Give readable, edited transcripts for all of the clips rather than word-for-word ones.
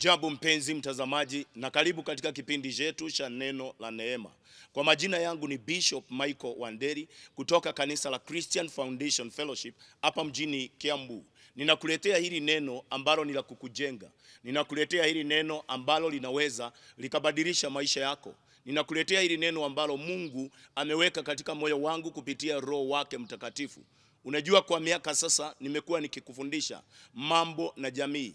Ujambo mpenzi mtazamaji na karibu katika kipindi chetu cha neno la neema. Kwa majina yangu ni Bishop Michael Wanderi kutoka kanisa la Christian Foundation Fellowship hapa mjini Kiambu. Ninakuletea hili neno ambalo ni la kukujenga. Ninakuletea hili neno ambalo linaweza likabadilisha maisha yako. Ninakuletea hili neno ambalo Mungu ameweka katika moyo wangu kupitia Roho wake Mtakatifu. Unajua, kwa miaka sasa nimekuwa nikikufundisha mambo na jamii.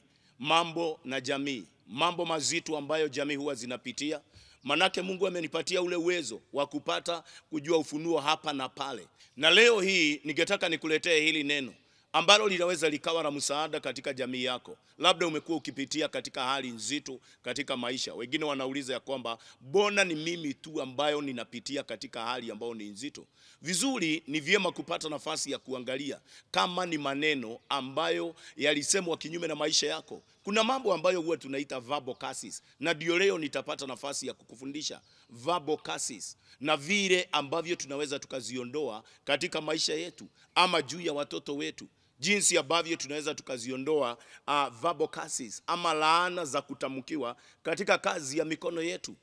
Mambo mazito ambayo jamii huwa zinapitia. Manake Mungu amenipatia ule uwezo wa kupata kujua ufunuo hapa na pale. Na leo hii ningetaka nikuletee hili neno ambalo linaweza likawa na msaada katika jamii yako. Labda umekuwa ukipitia katika hali nzito katika maisha. Wengine wanauliza ya kwamba mbona ni mimi tu ambayo ninapitia katika hali ambayo ni nzito. Vizuri, ni vyema kupata nafasi ya kuangalia kama ni maneno ambayo yalisemwa kinyume na maisha yako. Kuna mambo ambayo huwa tunaita verbal curses, na ndio leo nitapata nafasi ya kukufundisha verbal curses na vile ambavyo tunaweza tukaziondoa katika maisha yetu ama juu ya watoto wetu. Jinsi ambavyo tunaweza tukaziondoa verbal curses ama laana za kutamkiwa katika kazi ya mikono yetu.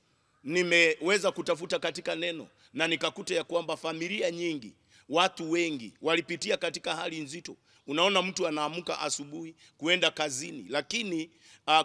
Nimeweza kutafuta katika neno na nikakuta ya kwamba familia nyingi, watu wengi walipitia katika hali nzito. Unaona, mtu anaamka asubuhi kuenda kazini, lakini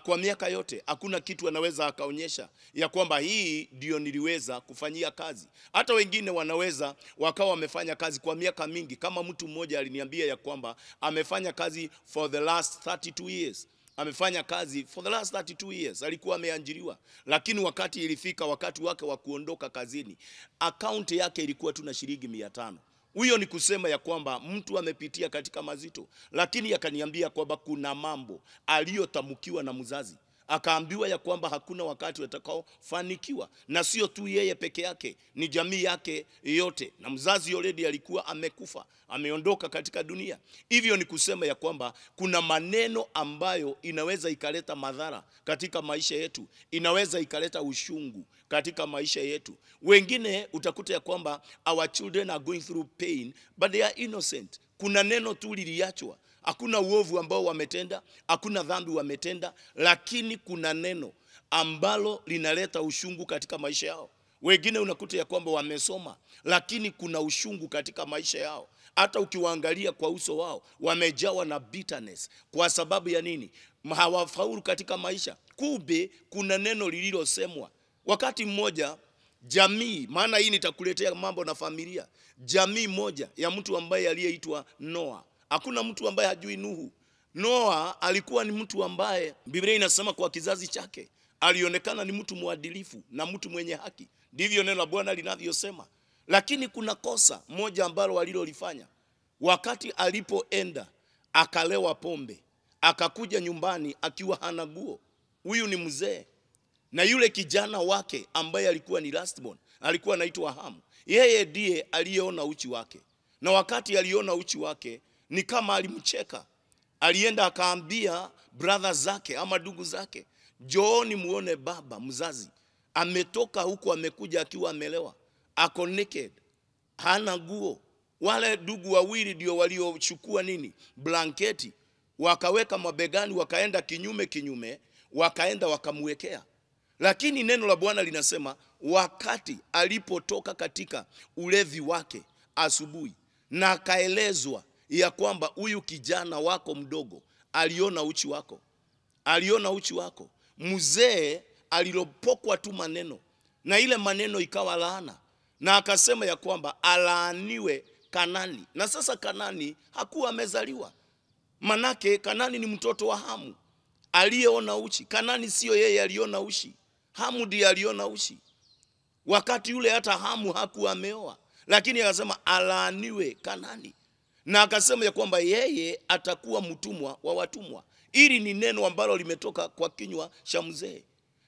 kwa miaka yote hakuna kitu anaweza akaonyesha ya kwamba hii ndio niliweza kufanyia kazi. Hata wengine wanaweza wakawa wamefanya kazi kwa miaka mingi. Kama mtu mmoja aliniambia ya kwamba amefanya kazi for the last 32 years. Amefanya kazi for the last 32 years. Alikuwa ameajiriwa, lakini wakati ilifika wakati wake wa kuondoka kazini, account yake ilikuwa tu na shilingi 500. Huyo ni kusema ya kwamba mtu amepitia katika mazito, lakini akaniambia kwamba kuna mambo aliyotamkiwa na mzazi. Akaambiwa ya kwamba hakuna wakati watakaofanikiwa, na sio tu yeye peke yake, ni jamii yake yote. Na mzazi already alikuwa amekufa, ameondoka katika dunia. Hivyo ni kusema ya kwamba kuna maneno ambayo inaweza ikaleta madhara katika maisha yetu, inaweza ikaleta ushungu katika maisha yetu. Wengine utakuta ya kwamba our children are going through pain but they are innocent. Kuna neno tu liliachwa. Hakuna uovu ambao wametenda, hakuna dhambi wametenda, lakini kuna neno ambalo linaleta ushungu katika maisha yao. Wengine unakuta ya kwamba wamesoma, lakini kuna ushungu katika maisha yao. Hata ukiwaangalia kwa uso wao, wamejawa na bitterness. Kwa sababu ya nini? Hawafaulu katika maisha. Kumbe kuna neno lililosemwa. Wakati mmoja jamii, maana hii nitakuletea mambo na familia. Jamii moja ya mtu ambaye aliyeitwa Noah. Hakuna mtu ambaye hajui Nuhu. Noah alikuwa ni mtu ambaye Biblia inasema kwa kizazi chake alionekana ni mtu mwadilifu na mtu mwenye haki. Ndivyo neno la Bwana linavyosema. Lakini kuna kosa moja ambalo walilolifanya. Wakati alipoenda akalewa pombe, akakuja nyumbani akiwa hana nguo. Huyu ni mzee. Na yule kijana wake ambaye alikuwa ni lastborn, alikuwa anaitwa Hamu. Yeye ndiye aliyeona uchi wake. Na wakati aliona uchi wake, ni kama alimcheka. Alienda akaambia brother zake ama ndugu zake, "Jooni muone baba mzazi. Ametoka huko, amekuja akiwa amelewa. Ako naked. Hana nguo." Wale ndugu wawili ndio waliochukua nini? Blanketi. Wakaweka mabegani, wakaenda kinyume, wakaenda wakamwekea. Lakini neno la Bwana linasema wakati alipotoka katika ulevi wake asubuhi, na akaelezwa ya kwamba huyu kijana wako mdogo aliona uchi wako. Aliona uchi wako. Mzee alilopokwa tu maneno, na ile maneno ikawa laana, na akasema ya kwamba alaaniwe Kanani. Na sasa Kanani hakuwa amezaliwa. Manake Kanani ni mtoto wa Hamu aliyeona uchi. Kanani sio yeye aliona uchi. Hamu ndiye aliona uchi. Wakati yule hata Hamu hakuwa ameoa, lakini akasema alaaniwe Kanani. Na akasema ya kwamba yeye atakuwa mtumwa wa watumwa. Hili ni neno ambalo limetoka kwa kinywa cha mzee.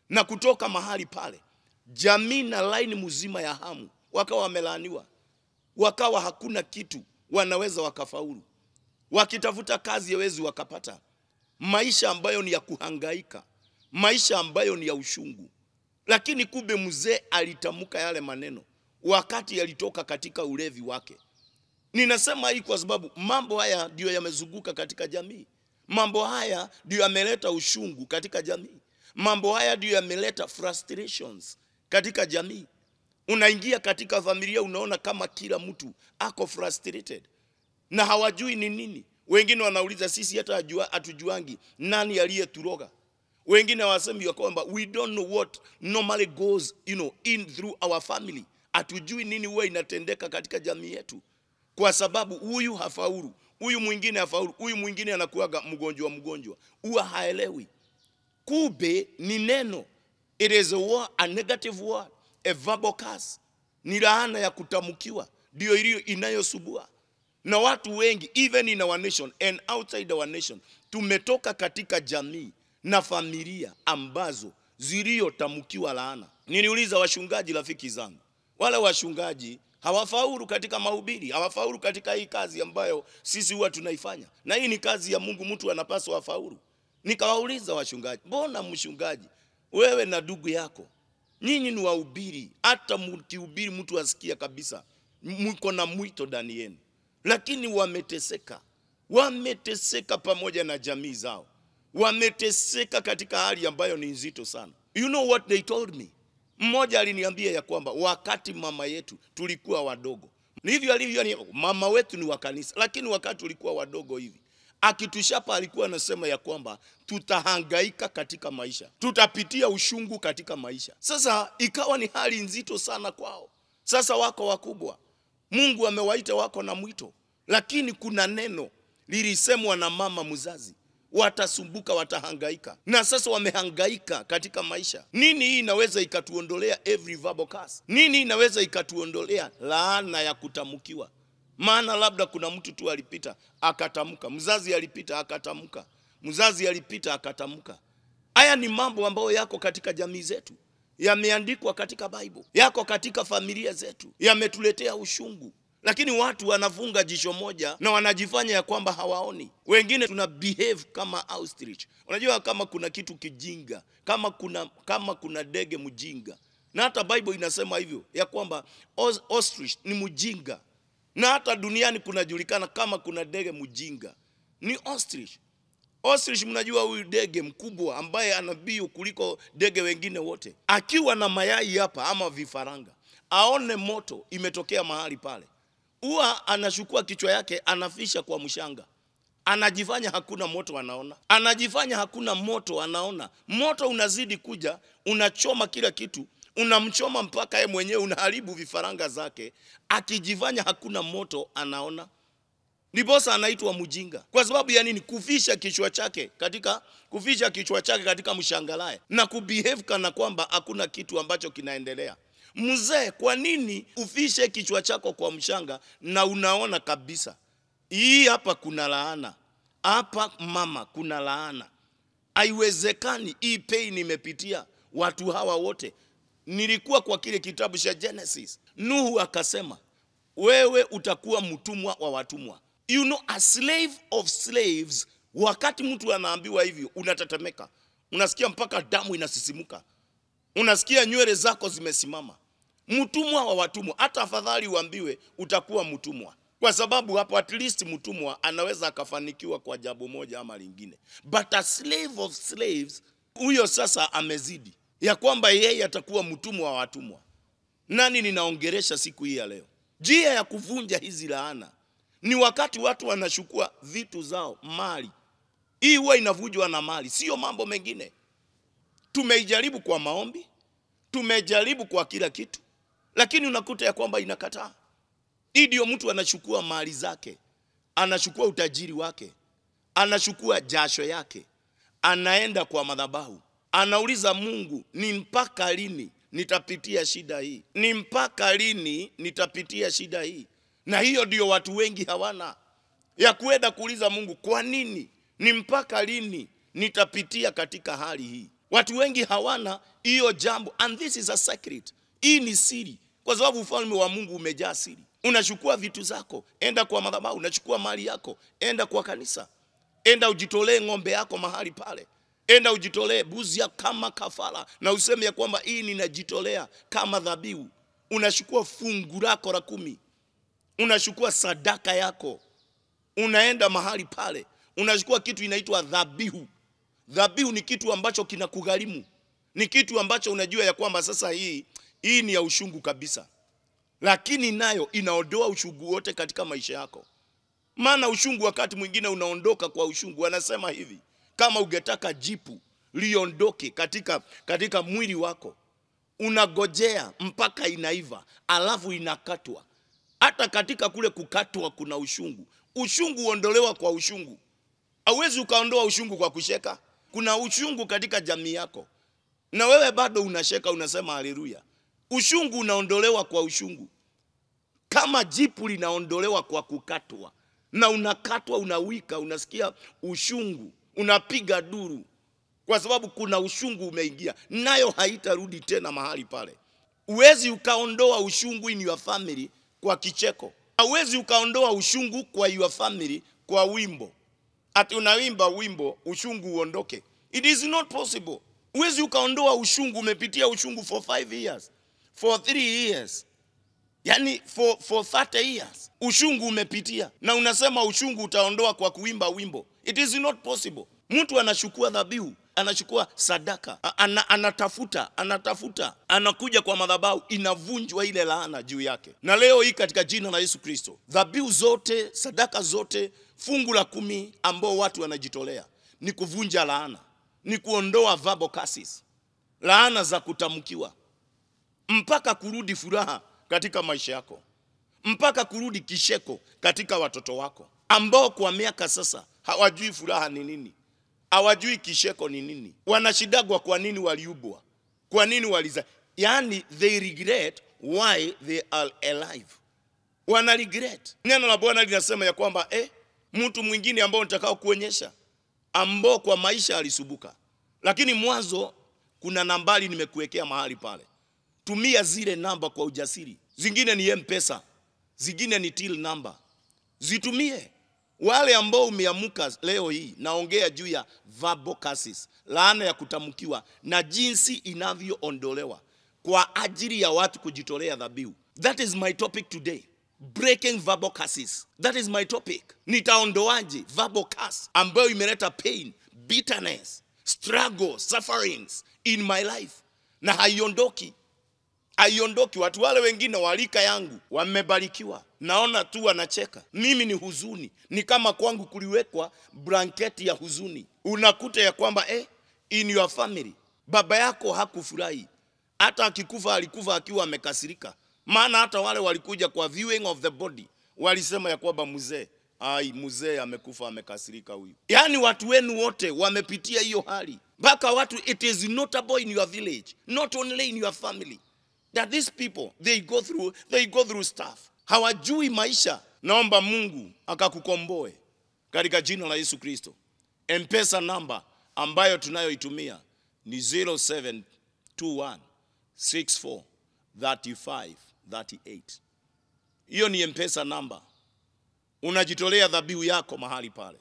Na kutoka mahali pale, jamii na laini mzima ya Hamu wakawa wamelaaniwa. Wakawa hakuna kitu wanaweza wakafaulu. Wakitafuta kazi hawezi wakapata. Maisha ambayo ni ya kuhangaika, maisha ambayo ni ya ushungu. Lakini kumbe mzee alitamka yale maneno wakati yalitoka katika ulevi wake. Ninasema hii kwa sababu mambo haya ndio yamezunguka katika jamii. Mambo haya ndio yameleta ushungu katika jamii. Mambo haya ndio yameleta frustrations katika jamii. Unaingia katika familia, unaona kama kila mtu ako frustrated na hawajui ni nini. Wengine wanauliza sisi hata hatujuangi nani aliyeturoga. Wengine wasemi ya kwamba we don't know what normally goes in through our family. Hatujui nini huwa inatendeka katika jamii yetu, kwa sababu huyu hafaulu, huyu mwingine hafaulu, huyu mwingine anakuaga mgonjwa, huwa haelewi. Kube ni neno. It is a word, a negative word, a verbal curse. Ni laana ya kutamkiwa, ndio iliyo inayosubua. Na watu wengi even in our nation and outside our nation, tumetoka katika jamii na familia ambazo ziliyotamkiwa laana. Niliuliza washungaji rafiki zangu, wale washungaji hawafaulu katika mahubiri, hawafaulu katika hii kazi ambayo sisi huwa tunaifanya, na hii ni kazi ya Mungu, mtu anapaswa afaulu. Nikawauliza washungaji, mbona mshungaji wewe na ndugu yako nyinyi ni wahubiri, hata mkihubiri mtu asikia kabisa mko na mwito ndani yenu, lakini wameteseka pamoja na jamii zao, wameteseka katika hali ambayo ni nzito sana. You know what they told me? Mmoja aliniambia ya kwamba wakati mama yetu tulikuwa wadogo, ni hivyo alivyo, mama wetu ni wa kanisa, lakini wakati tulikuwa wadogo hivi, akitushapa alikuwa anasema ya kwamba tutahangaika katika maisha, tutapitia ushungu katika maisha. Sasa ikawa ni hali nzito sana kwao. Sasa wako wakubwa, Mungu amewaita, wako na mwito, lakini kuna neno lilisemwa na mama mzazi, watasumbuka, watahangaika. Na sasa wamehangaika katika maisha. Nini hii inaweza ikatuondolea every verbal curse? Nini inaweza ikatuondolea laana ya kutamkiwa? Maana labda kuna mtu tu alipita akatamka, mzazi alipita akatamka, mzazi alipita akatamka. Haya ni mambo ambayo yako katika jamii zetu, yameandikwa katika Bible, yako katika familia zetu, yametuletea ushungu. Lakini watu wanafunga jicho moja na wanajifanya ya kwamba hawaoni. Wengine tuna behave kama ostrich. Unajua kama kuna kitu kijinga, kama kuna ndege mjinga. Na hata Bible inasema hivyo ya kwamba ostrich ni mjinga. Na hata duniani kunajulikana kama kuna ndege mjinga ni ostrich. Ostrich, mnajua huyu ndege mkubwa ambaye ana mbio kuliko ndege wengine wote. Akiwa na mayai hapa ama vifaranga, aone moto imetokea mahali pale, huwa anachukua kichwa yake anafisha kwa mshanga. Anajifanya hakuna moto anaona. Anajifanya hakuna moto anaona. Moto unazidi kuja, unachoma kila kitu, unamchoma mpaka yeye mwenyewe unaharibu vifaranga zake, akijifanya hakuna moto anaona. Ndiposa anaitwa mjinga. Kwa sababu ya nini? Kufisha kichwa chake katika mshangalae na kubehave kana kwamba hakuna kitu ambacho kinaendelea. Mzee, kwa nini ufishe kichwa chako kwa mshanga na unaona kabisa hii hapa kuna laana? Hapa mama kuna laana. Haiwezekani hii pain imepitia watu hawa wote. Nilikuwa kwa kile kitabu cha Genesis. Nuhu akasema, wewe utakuwa mtumwa wa watumwa. You know, a slave of slaves. Wakati mtu anaambiwa hivyo unatetemeka. Unasikia mpaka damu inasisimuka. Unasikia nywele zako zimesimama. Mtumwa wa watumwa. Hata afadhali uambiwe utakuwa mtumwa, kwa sababu hapo at least mtumwa anaweza akafanikiwa kwa jambo moja ama lingine. But a slave of slaves, huyo sasa amezidi ya kwamba yeye atakuwa mtumwa wa watumwa. Nani ninaongeresha siku hii ya leo? Njia ya kuvunja hizi laana ni wakati watu wanachukua vitu zao, mali. Hii huwa inavunjwa na mali, sio mambo mengine. Tumeijaribu kwa maombi, tumejaribu kwa kila kitu, lakini unakuta ya kwamba inakataa. Hii ndio mtu anachukua mali zake, anachukua utajiri wake, anachukua jasho yake, anaenda kwa madhabahu, anauliza Mungu, ni mpaka lini nitapitia shida hii? Ni mpaka lini nitapitia shida hii? Na hiyo ndio watu wengi hawana, ya kuenda kuuliza Mungu, kwa nini? Ni mpaka lini nitapitia katika hali hii? Watu wengi hawana hiyo jambo, and this is a secret. Hii ni siri, kwa sababu ufalme wa Mungu umejaa siri. Unachukua vitu zako, enda kwa madhabahu. Unachukua mali yako, enda kwa kanisa. Enda ujitolee ng'ombe yako mahali pale. Enda ujitolee buzi yako kama kafara, na useme ya kwamba hii ninajitolea kama dhabihu. Unachukua fungu lako la 10. Unachukua sadaka yako. Unaenda mahali pale. Unachukua kitu inaitwa dhabihu. Dhabihu ni kitu ambacho kinakugharimu. Ni kitu ambacho unajua ya kwamba sasa hii ni ya ushungu kabisa. Lakini nayo inaondoa ushungu wote katika maisha yako. Maana ushungu wakati mwingine unaondoka kwa ushungu. Wanasema hivi, kama ungetaka jipu liondoke katika mwili wako, unagojea mpaka inaiva, alafu inakatwa. Hata katika kule kukatwa kuna ushungu. Ushungu uondolewa kwa ushungu. Hauwezi ukaondoa ushungu kwa kusheka. Kuna ushungu katika jamii yako, na wewe bado unasheka, unasema haleluya. Ushungu unaondolewa kwa ushungu. Kama jipu linaondolewa kwa kukatwa, na unakatwa, unawika, unasikia ushungu, unapiga duru, kwa sababu kuna ushungu umeingia, nayo haitarudi tena mahali pale. Uwezi ukaondoa ushungu in your family kwa kicheko. Uwezi ukaondoa ushungu kwa your family kwa wimbo. Ati unaimba wimbo ushungu uondoke. It is not possible. Uwezi ukaondoa ushungu, umepitia ushungu for 5 years, for 3 years. Yani for 30 years. Ushungu umepitia, na unasema ushungu utaondoa kwa kuimba wimbo. It is not possible. Mtu anachukua dhabihu, anachukua sadaka, anatafuta, anakuja kwa madhabahu, inavunjwa ile laana juu yake. Na leo hii katika jina la Yesu Kristo, dhabihu zote, sadaka zote, fungu la 10 ambao watu wanajitolea ni kuvunja laana, ni kuondoa verbal curses, laana za kutamkiwa, mpaka kurudi furaha katika maisha yako, mpaka kurudi kisheko katika watoto wako, ambao kwa miaka sasa hawajui furaha ni nini, hawajui kisheko ni nini, wanashidagwa kwa nini waliubwa, kwa nini waliza. Yani they regret why they are alive. Wana regret. Neno la Bwana linasema ya kwamba mtu mwingine ambao nitakao kuonyesha, ambao kwa maisha alisubuka. Lakini mwanzo kuna nambari nimekuwekea mahali pale. Tumia zile namba kwa ujasiri. Zingine ni M-Pesa, zingine ni till number. Zitumie. Wale ambao umeamuka leo hii, naongea juu ya verbal curses, laana ya kutamkiwa, na jinsi inavyoondolewa kwa ajili ya watu kujitolea dhabihu. That is my topic today. Breaking verbal curses. That is my topic. Nitaondoaje verbal curse ambayo imeleta pain, bitterness, struggle, sufferings in my life, na haiondoki. Watu wale wengine walika yangu wamebarikiwa, naona tu wanacheka, mimi ni huzuni. Ni kama kwangu kuliwekwa blanketi ya huzuni. Unakuta ya kwamba in your family baba yako hakufurahi, hata akikufa alikufa akiwa amekasirika. Maana hata wale walikuja kwa viewing of the body walisema ya kwamba mzee amekufa amekasirika huyu. Yani watu wenu wote wamepitia hiyo hali. Mpaka watu, it is notable in your village, not only in your family, that these people they go through stuff. Hawajui maisha. Naomba Mungu akakukomboe katika jina la Yesu Kristo. M-Pesa namba ambayo tunayoitumia ni 0721643538. Hiyo ni M-Pesa namba. Unajitolea dhabihu yako mahali pale.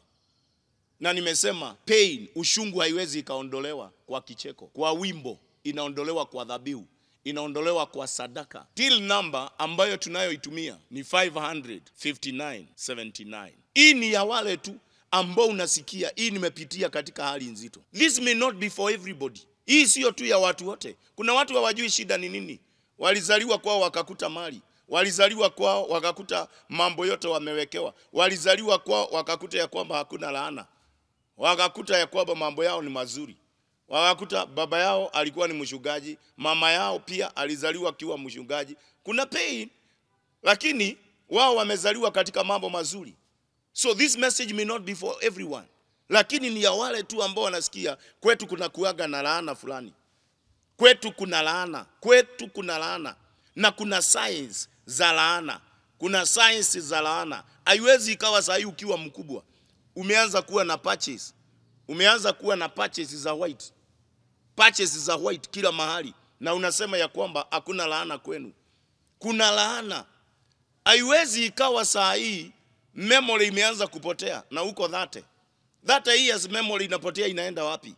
Na nimesema pain, ushungu haiwezi ikaondolewa kwa kicheko, kwa wimbo, inaondolewa kwa dhabihu, inaondolewa kwa sadaka. Till number ambayo tunayoitumia ni 55979. Hii ni ya wale tu ambao unasikia hii nimepitia katika hali nzito. This may not be for everybody. Hii sio tu ya watu wote. Kuna watu hawajui shida ni nini. Walizaliwa kwao wakakuta mali. Walizaliwa kwao wakakuta mambo yote wamewekewa. Walizaliwa kwao wakakuta ya kwamba hakuna laana. Wakakuta ya kwamba mambo yao ni mazuri. Wakakuta baba yao alikuwa ni mchungaji, mama yao pia alizaliwa akiwa mchungaji. Kuna pain, lakini wao wamezaliwa katika mambo mazuri. So this message may not be for everyone. Lakini ni ya wale tu ambao wanasikia kwetu kuna kuaga na laana fulani. Kwetu kuna laana. Na kuna signs za laana. Kuna signs za laana. Haiwezi ikawa sahi ukiwa mkubwa umeanza kuwa na patches. Umeanza kuwa na patches za white. Patches za white kila mahali. Na unasema ya kwamba hakuna laana kwenu. Kuna laana. Haiwezi ikawa sahi memory imeanza kupotea na uko 30 years memory inapotea, inaenda wapi?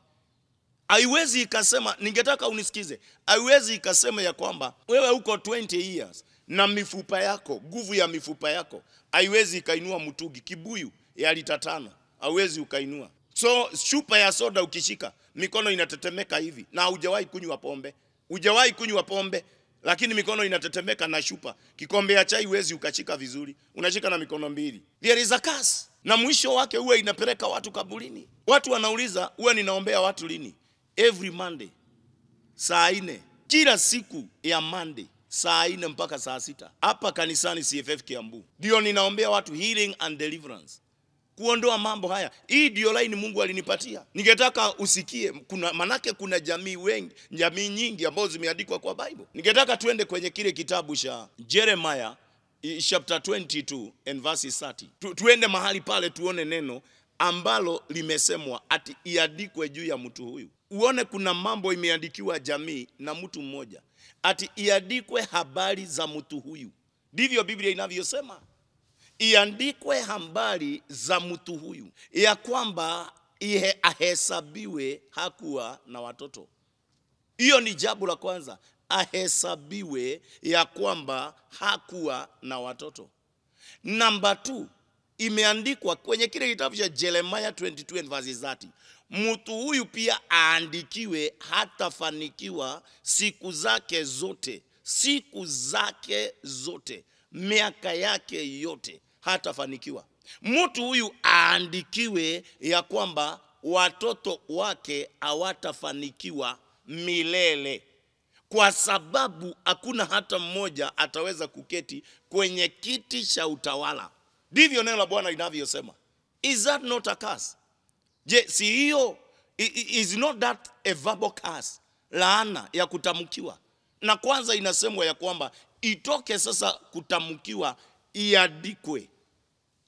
Haiwezi ikasema, ningetaka unisikize, haiwezi ikasema ya kwamba wewe uko 20 years na mifupa yako, nguvu ya mifupa yako haiwezi ikainua mtungi kibuyu ya lita 5. Haiwezi ukainua. So chupa ya soda ukishika, mikono inatetemeka hivi, na hujawahi kunywa pombe. Hujawahi kunywa pombe, lakini mikono inatetemeka na chupa. Kikombe ya chai huwezi ukashika vizuri, unashika na mikono mbili. There is a curse. Na mwisho wake huwa inapeleka watu kaburini. Watu wanauliza, huwa ninaombea watu lini? Every Monday saa 4, kila siku ya Monday saa 4 mpaka saa 6 hapa kanisani CFF Kiambu. Ndio ninaombea watu healing and deliverance, kuondoa mambo haya. Hii ndio line Mungu alinipatia. Ningetaka usikie, manake kuna jamii nyingi ambazo zimeandikwa kwa Bible. Ningetaka tuende kwenye kile kitabu cha Jeremiah chapter 22 and verse 30. Tuende mahali pale tuone neno ambalo limesemwa ati iandikwe juu ya mtu huyu. Uone kuna mambo imeandikiwa jamii na mtu mmoja, ati iandikwe habari za mtu huyu. Ndivyo Biblia inavyosema. Iandikwe habari za mtu huyu, ya kwamba ahesabiwe hakuwa na watoto. Hiyo ni jambo la kwanza, ahesabiwe ya kwamba hakuwa na watoto. Number 2, imeandikwa kwenye kile kitabu cha Jeremiah 22 and verse 30. Mtu huyu pia aandikiwe hatafanikiwa siku zake zote. Siku zake zote, miaka yake yote hatafanikiwa. Mtu huyu aandikiwe ya kwamba watoto wake hawatafanikiwa milele, kwa sababu hakuna hata mmoja ataweza kuketi kwenye kiti cha utawala. Ndivyo neno la Bwana linavyosema. Is that not a curse? Je, si hiyo, is not that a verbal curse, laana ya kutamkiwa? Na kwanza inasemwa ya kwamba itoke sasa kutamkiwa, iandikwe.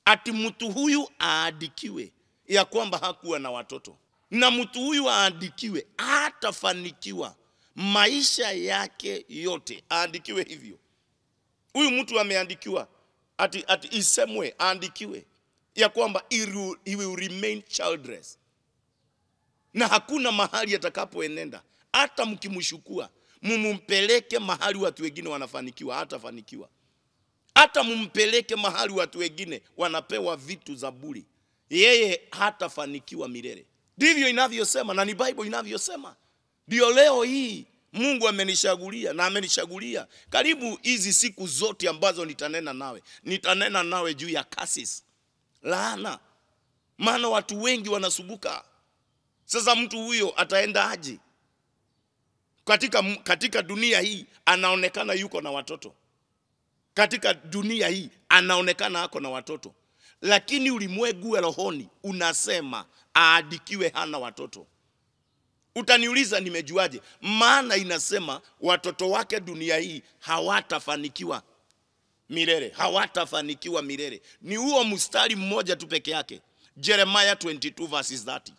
Ati mtu huyu aadikiwe ya kwamba hakuwa na watoto, na mtu huyu aadikiwe hatafanikiwa maisha yake yote. Aadikiwe hivyo. Huyu mtu ameandikiwa ati isemwe, aadikiwe ya kwamba he will remain childless, na hakuna mahali atakapoenenda. Hata mkimshukua mumpeleke mahali watu wengine wanafanikiwa, hatafanikiwa. Hata mumpeleke mahali watu wengine wanapewa vitu za bure, yeye hatafanikiwa milele. Ndivyo inavyosema, na ni Bible inavyosema. Ndio leo hii Mungu amenishagulia, na amenishagulia karibu hizi siku zote ambazo nitanena nawe juu ya curses, laana. Maana watu wengi wanasubuka. Sasa mtu huyo ataenda aje? Katika dunia hii anaonekana yuko na watoto. Katika dunia hii anaonekana ako na watoto, lakini ulimwengu wa rohoni unasema aadikiwe hana watoto. Utaniuliza nimejuaje? Maana inasema watoto wake dunia hii hawatafanikiwa milele, hawatafanikiwa milele. Ni huo mstari mmoja tu peke yake, Jeremiah 22 verses 30.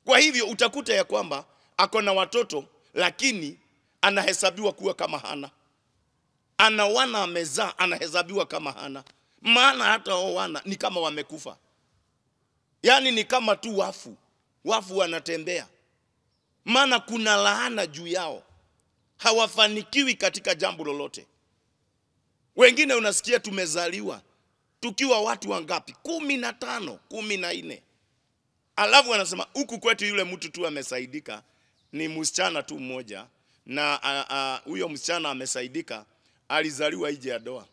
Kwa hivyo utakuta ya kwamba ako na watoto, lakini anahesabiwa kuwa kama hana. Ana wana amezaa, anahesabiwa kama hana. Maana hata wao wana ni kama wamekufa. Yani ni kama tu wafu wanatembea. Maana kuna laana juu yao, hawafanikiwi katika jambo lolote. Wengine unasikia tumezaliwa tukiwa watu wangapi? 15, 14. Alafu anasema huku kwetu yule mtu tu amesaidika ni msichana tu mmoja, na huyo msichana amesaidika alizaliwa nje ya doa.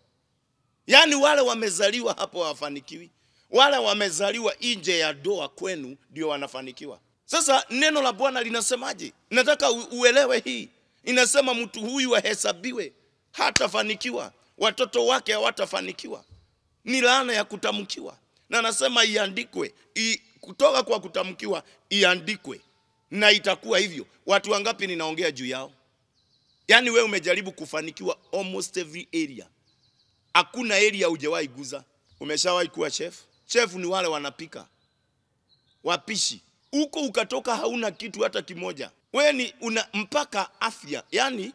Yani wale wamezaliwa hapo hawafanikiwi, wale wamezaliwa nje ya doa kwenu ndio wanafanikiwa. Sasa neno la Bwana linasemaje? Nataka uelewe hii. Inasema mtu huyu ahesabiwe hatafanikiwa, watoto wake hawatafanikiwa. Ni laana ya kutamkiwa. Na nasema iandikwe, kutoka kwa kutamkiwa iandikwe, na itakuwa hivyo. Watu wangapi ninaongea juu yao? Yani wewe umejaribu kufanikiwa almost every area. Hakuna area hujawahi guza. Umeshawahi kuwa chef? Chef ni wale wanapika, wapishi. Huko ukatoka hauna kitu hata kimoja. Wewe ni mpaka afya. Yani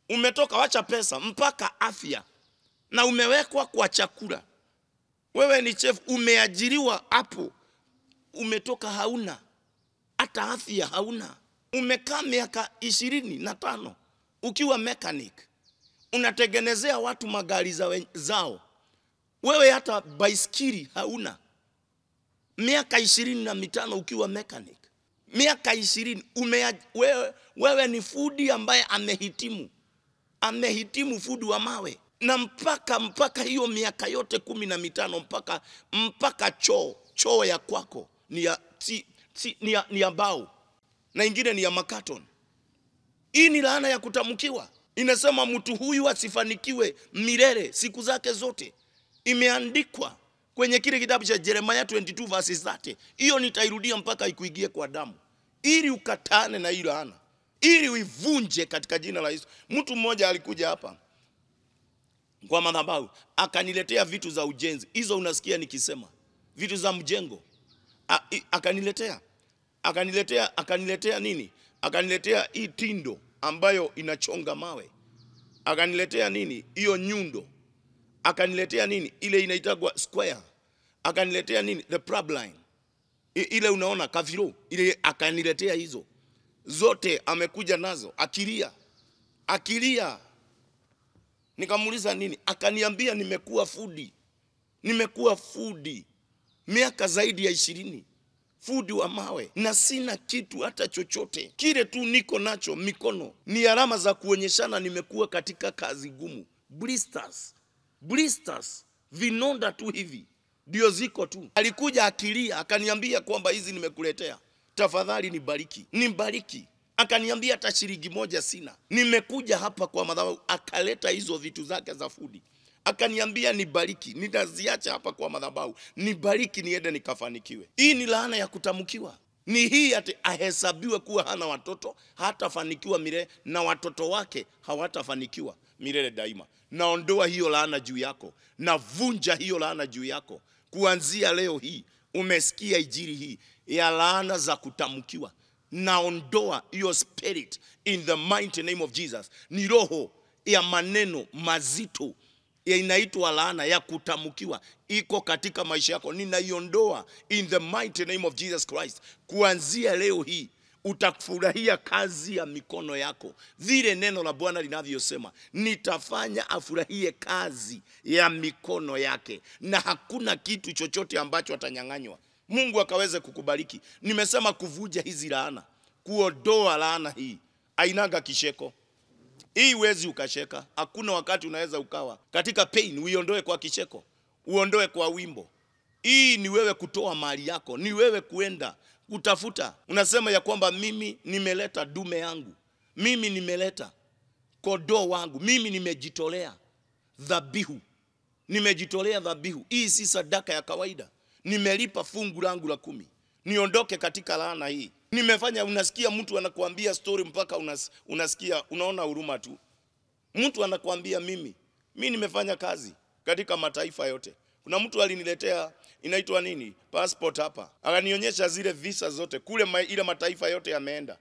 umetoka, wacha pesa, mpaka afya. Na umewekwa kwa chakula. Wewe ni chef, umeajiriwa hapo. Umetoka hauna hata afya, hauna. Umekaa miaka 25 ukiwa mechanic, unatengenezea watu magari zao. Wewe hata baiskeli hauna. Miaka 25 ukiwa mechanic. Miaka 20 wewe ni fundi ambaye amehitimu fundi wa mawe. Na mpaka hiyo miaka yote 15 mpaka choo ya kwako ni ya mbao na ingine ni ya makaton. Hii ni laana ya kutamkiwa. Inasema mtu huyu asifanikiwe milele siku zake zote. Imeandikwa kwenye kile kitabu cha Jeremiah 22 verses 30. Hiyo nitairudia mpaka ikuingie kwa damu. Ili ukatane na hilo laana. Ili uivunje katika jina la Yesu. Mtu mmoja alikuja hapa kwa madhabahu akaniletea vitu za ujenzi. Hizo unasikia nikisema vitu za mjengo. Akaniletea nini? Akaniletea hii tindo ambayo inachonga mawe. Akaniletea nini? Hiyo nyundo. Akaniletea nini? Ile inaitwa square. Akaniletea nini? The plumb line. Ile unaona kaviro. Ile akaniletea hizo. Zote amekuja nazo. Akilia. Nikamuuliza nini? Akaniambia nimekuwa fundi miaka zaidi ya 20. Fundi wa mawe na sina kitu hata chochote. Kile tu niko nacho mikono ni alama za kuonyeshana nimekuwa katika kazi gumu. Blisters, vinonda tu hivi ndio ziko tu. Alikuja akilia akaniambia kwamba hizi nimekuletea, tafadhali nibariki. Akaniambia hata shilingi moja sina. Nimekuja hapa kwa madhabahu, akaleta hizo vitu zake za fundi. Akaniambia nibariki, nitaziacha hapa kwa madhabahu. Nibariki niende nikafanikiwe. Hii ni laana ya kutamkiwa. Ni hii ati ahesabiwe kuwa hana watoto, hatafanikiwa milele, na watoto wake hawatafanikiwa milele daima. Naondoa hiyo laana juu yako. Navunja hiyo laana juu yako. Kuanzia leo hii umesikia injili hii ya laana za kutamkiwa. Naondoa hiyo spirit in the mighty name of Jesus. Ni roho ya maneno mazito inaitwa laana ya kutamkiwa iko katika maisha yako. Ninaiondoa in the mighty name of Jesus Christ. Kuanzia leo hii utafurahia kazi ya mikono yako. Vile neno la Bwana linavyosema, nitafanya afurahie kazi ya mikono yake, na hakuna kitu chochote ambacho atanyang'anywa. Mungu akaweze kukubariki. Nimesema kuvunja hizi laana, kuondoa laana hii. Ainaga kisheko. Hii huwezi ukasheka. Hakuna wakati unaweza ukawa katika pain uiondoe kwa kisheko, uondoe kwa wimbo. Hii ni wewe kutoa mali yako, ni wewe kuenda kutafuta. Unasema ya kwamba mimi nimeleta dume yangu, mimi nimeleta kondoo wangu, mimi nimejitolea dhabihu. Hii si sadaka ya kawaida. Nimelipa fungu langu la 10. Niondoke katika laana hii. Nimefanya. Unasikia mtu anakuambia story mpaka unasikia unaona huruma tu. Mtu anakuambia mimi nimefanya kazi katika mataifa yote. Kuna mtu aliniletea inaitwa nini? Passport hapa. Akanionyesha zile visa zote kule ile mataifa yote yameenda.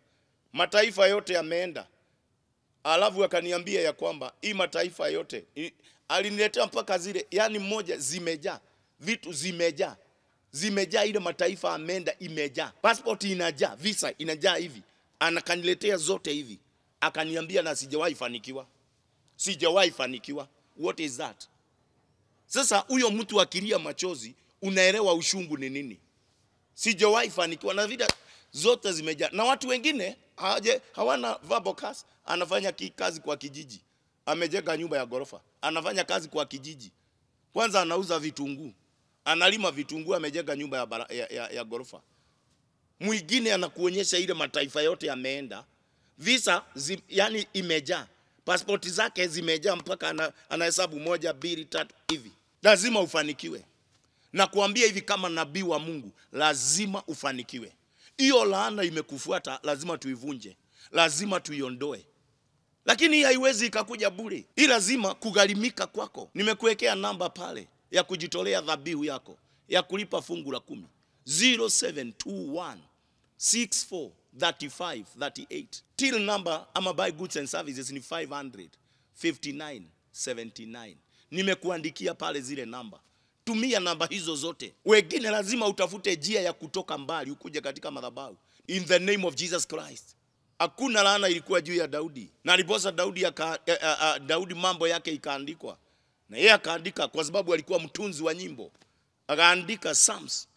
Alafu akaniambia ya kwamba hii mataifa yote aliniletea mpaka zile, yani moja zimejaa. Vitu zimejaa ile mataifa ameenda imejaa. Passport inajaa, visa inajaa hivi. Anakaniletea zote hivi. Akaniambia na sijawahi fanikiwa. What is that? Sasa huyo mtu akilia machozi, unaelewa ushungu ni nini. Sijawahi fanikiwa na vida zote zimejaa. Na watu wengine hawana verbal case, anafanya kazi kwa kijiji. Amejenga nyumba ya gorofa. Anafanya kazi kwa kijiji. Kwanza anauza vitunguu. Analima vitunguu, amejenga nyumba ya gorofa. Mwingine anakuonyesha ile mataifa yote yameenda. Visa yani imejaa. Pasipoti zake zimejaa mpaka anahesabu 1, 2, 3 hivi. Lazima ufanikiwe. Na kuambia hivi kama nabii wa Mungu, lazima ufanikiwe. Hiyo laana imekufuata, lazima tuivunje. Lazima tuiondoe. Lakini hii haiwezi ikakuja bure. Hii lazima kugharimika kwako. Nimekuwekea namba pale ya kujitolea dhabihu yako, ya kulipa fungu la 10. 0721 64 35 38. Till number ama buy goods and services ni 559 79. Nimekuandikia pale zile namba. Tumia namba hizo zote. Wengine lazima utafute njia ya kutoka mbali ukuje katika madhabahu. In the name of Jesus Christ. Hakuna laana ilikuwa juu ya Daudi. Na aliposa Daudi mambo yake ikaandikwa. Na yeye akaandika kwa sababu alikuwa mtunzi wa nyimbo. Akaandika Psalms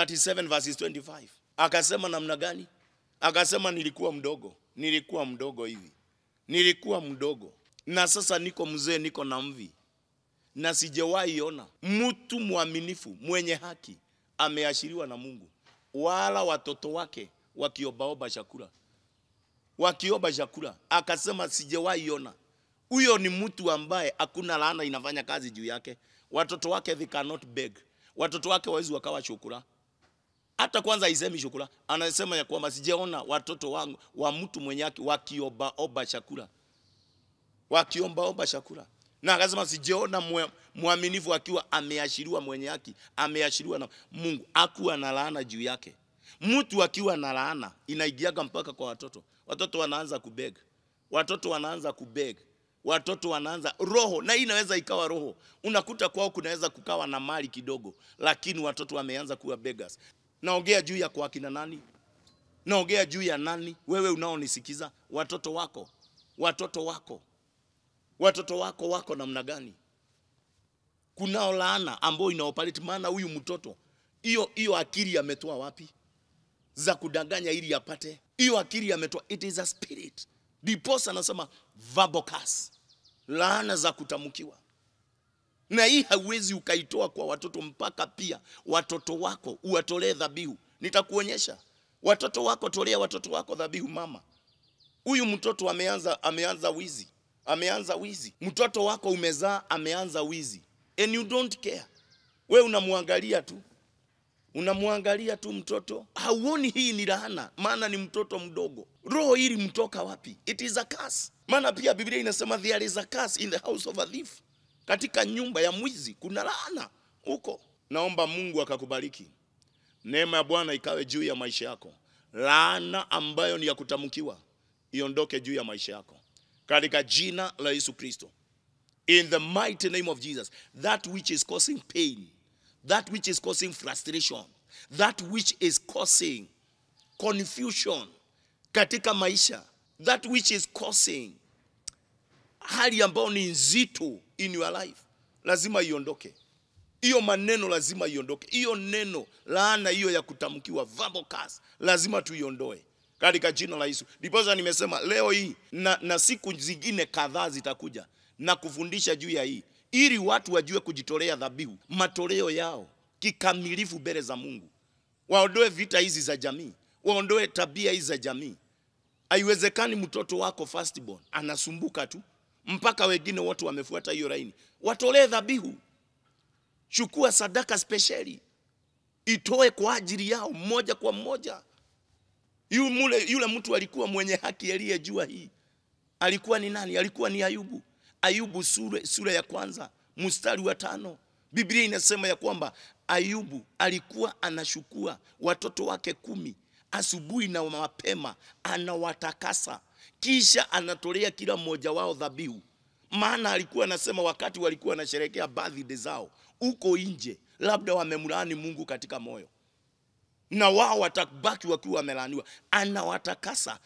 37 verses 25. Akasema namna gani? Akasema nilikuwa mdogo hivi. Nilikuwa mdogo. Na sasa niko mzee, niko na mvi. Na sijawahi ona mtu mwaminifu mwenye haki ameashiriwa na Mungu, wala watoto wake wakiombaomba chakula. Wakiomba chakula. Akasema sijawahi ona. Huyo ni mtu ambaye hakuna laana inafanya kazi juu yake. Watoto wake they cannot beg. Watoto wake hawezi wakawa shukura. Hata kwanza haisemi shukura. Anasema ya kwamba sijaona watoto wangu wa mtu mwenye haki wakiomba chakula. Wakiomba chakula. Na akasema sijaona mwaminifu akiwa ameashiriwa mwenye haki, ameashiriwa na Mungu, hakuwa na laana juu yake. Mtu akiwa na laana inaigiaga mpaka kwa watoto. Watoto wanaanza kubeg. Watoto wanaanza kubeg. Watoto wanaanza roho, na hii inaweza ikawa roho. Unakuta kwao kunaweza kukawa na mali kidogo, lakini watoto wameanza kuwa beggars. Naongea juu ya kwa kina nani? Naongea juu ya nani? Wewe unaonisikiza, watoto wako. Watoto wako. Watoto wako wako namna gani? Kunao laana ambayo inaoperate, maana huyu mtoto hiyo akili ametoa wapi? Za kudanganya ili apate. Hiyo akili ametoa, it is a spirit. Diposa anasema verbal curse. Laana za kutamkiwa. Na hii hauwezi ukaitoa kwa watoto mpaka pia watoto wako uwatolee dhabihu. Nitakuonyesha. Watoto wako, tolea watoto wako dhabihu mama. Huyu mtoto ameanza wizi. Ameanza wizi. Mtoto wako umezaa ameanza wizi. And you don't care. Wewe unamwangalia tu. Unamwangalia tu mtoto. Hauoni hii ni laana, maana ni mtoto mdogo. Roho hili mtoka wapi? It is a curse. Maana pia Biblia inasema there is a curse in the house of a thief. Katika nyumba ya mwizi kuna laana huko. Naomba Mungu akakubariki. Neema ya Bwana ikawe juu ya maisha yako. Laana ambayo ni ya kutamkiwa iondoke juu ya maisha yako. Katika jina la Yesu Kristo. In the mighty name of Jesus. That which is causing pain, that which is causing frustration, that which is causing confusion katika maisha, that which is causing hali ambayo ni nzito in your life, lazima iondoke. Hiyo maneno lazima iondoke. Hiyo neno laana hiyo ya kutamkiwa, verbal curse, lazima tuiondoe katika jina la Yesu. Ndipo nimesema leo hii na siku zingine kadhaa zitakuja na kufundisha juu ya hii, ili watu wajue kujitolea dhabihu, matoleo yao kikamilifu mbele za Mungu. Waondoe vita hizi za jamii, waondoe tabia hizi za jamii. Haiwezekani mtoto wako firstborn anasumbuka tu mpaka wengine wote wamefuata hiyo laini. Watolee dhabihu. Chukua sadaka speciali, itoe kwa ajili yao moja kwa moja. Yule mtu alikuwa mwenye haki aliyejua hii. Alikuwa ni nani? Alikuwa ni Ayubu. Ayubu sura ya 1 mstari wa 5. Biblia inasema ya kwamba Ayubu alikuwa anashukua watoto wake 10 asubuhi na mapema, anawatakasa, kisha anatolea kila mmoja wao dhabihu. Maana alikuwa anasema wakati walikuwa wanasherehekea birthday zao uko nje, labda wamemlaani Mungu katika moyo, na wao watabaki wakiwa wamelaaniwa. Anawatakasa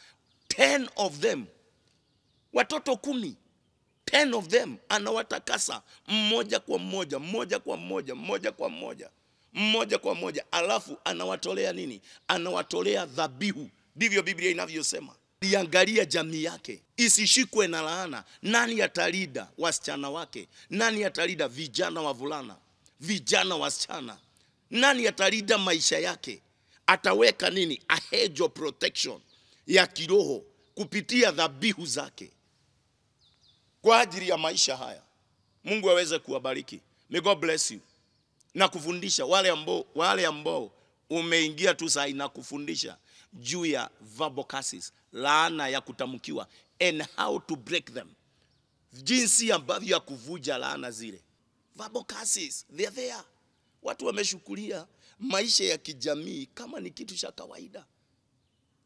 10 of them, watoto 10, 10 of them anawatakasa mmoja kwa mmoja, mmoja kwa mmoja, mmoja kwa mmoja, mmoja kwa mmoja. Alafu anawatolea nini? Anawatolea dhabihu. Ndivyo Biblia inavyosema. Liangalia jamii yake isishikwe na laana. Nani atalida wasichana wake? Nani atalida vijana wavulana, vijana wasichana? Nani atalida maisha yake? Ataweka nini? A hedge of protection ya kiroho kupitia dhabihu zake kwa ajili ya maisha haya. Mungu aweze kuwabariki. May God bless you. Na kufundisha wale ambao umeingia tu saa na kufundisha juu ya verbal curses, laana ya kutamkiwa, and how to break them. Jinsi ambavyo ya kuvuja laana zile. Verbal curses, they are there. Watu wameshukulia maisha ya kijamii kama ni kitu cha kawaida.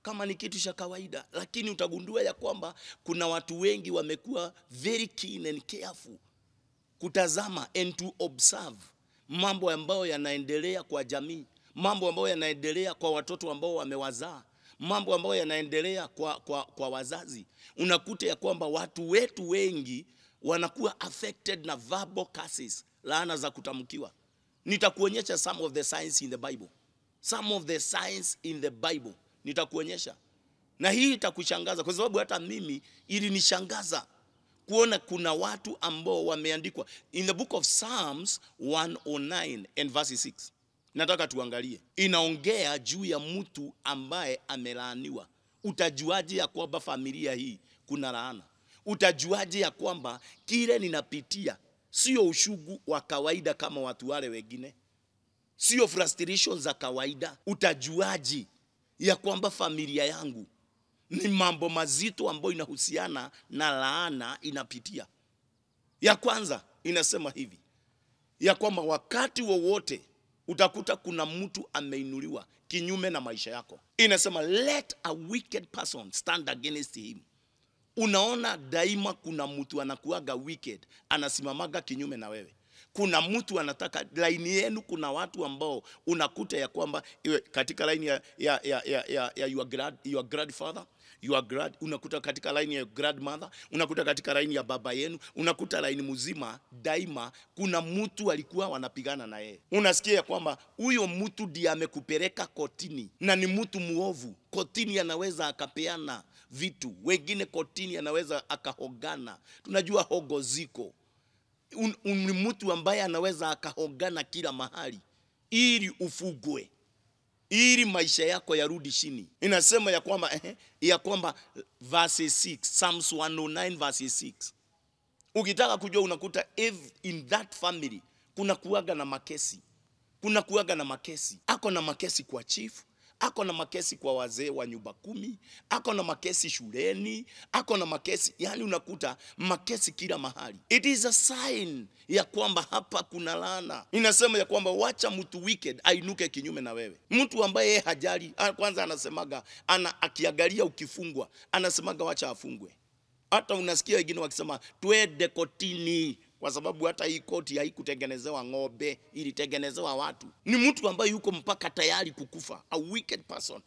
Kama ni kitu cha kawaida, lakini utagundua ya kwamba kuna watu wengi wamekuwa very keen and careful kutazama and to observe mambo ambayo yanaendelea kwa jamii, mambo ambayo yanaendelea kwa watoto ambao wamewazaa, mambo ambayo yanaendelea kwa wazazi. Unakuta ya kwamba watu wetu wengi wanakuwa affected na verbal curses, laana za kutamkiwa. Nitakuonyesha some of the signs in the Bible. Some of the signs in the Bible nitakuonyesha. Na hii itakushangaza kwa sababu hata mimi ilinishangaza kuona kuna watu ambao wameandikwa in the book of Psalms 109 and verse 6. Nataka tuangalie. Inaongea juu ya mtu ambaye amelaaniwa. Utajuaje ya kwamba familia hii kuna laana? Utajuaje ya kwamba kile ninapitia sio ushugu wa kawaida kama watu wale wengine? Sio frustrations za kawaida. Utajuaje ya kwamba familia yangu ni mambo mazito ambayo inahusiana na laana inapitia? Ya kwanza inasema hivi, ya kwamba wakati wowote utakuta kuna mtu ameinuliwa kinyume na maisha yako. Inasema let a wicked person stand against him. Unaona daima kuna mtu anakuaga wicked, anasimamaga kinyume na wewe. Kuna mtu anataka line yenu, kuna watu ambao unakuta ya kwamba katika line ya your grandfather, unakuta katika line ya grandmother, unakuta katika line ya baba yenu, unakuta line mzima daima kuna mtu alikuwa wanapigana na yeye. Unasikia ya kwamba huyo mtu ndiye amekupeleka kotini na ni mtu muovu. Kotini anaweza akapeana vitu, wengine kotini anaweza akahogana. Tunajua hogo ziko. Ni mtu ambaye anaweza akahogana kila mahali ili ufugwe, ili maisha yako yarudi chini. Inasema ya kwamba verse 6, Psalms 109 verse 6. Ukitaka kujua unakuta in that family kuna kuaga na makesi. Kuna kuaga na makesi. Ako na makesi kwa chief, ako na makesi kwa wazee wa nyumba 10, ako na makesi shuleni, ako na makesi, yani unakuta makesi kila mahali. It is a sign ya kwamba hapa kuna laana. Inasema ya kwamba wacha mtu wicked ainuke kinyume na wewe. Mtu ambaye hajali, kwanza anasemaga, akiangalia ukifungwa, anasemaga wacha afungwe. Hata unasikia wengine wakisema twende kotini, kwa sababu hata hii koti haikutengenezewa ng'ombe, ilitengenezewa watu. Ni mtu ambaye yuko mpaka tayari kukufa, a wicked person.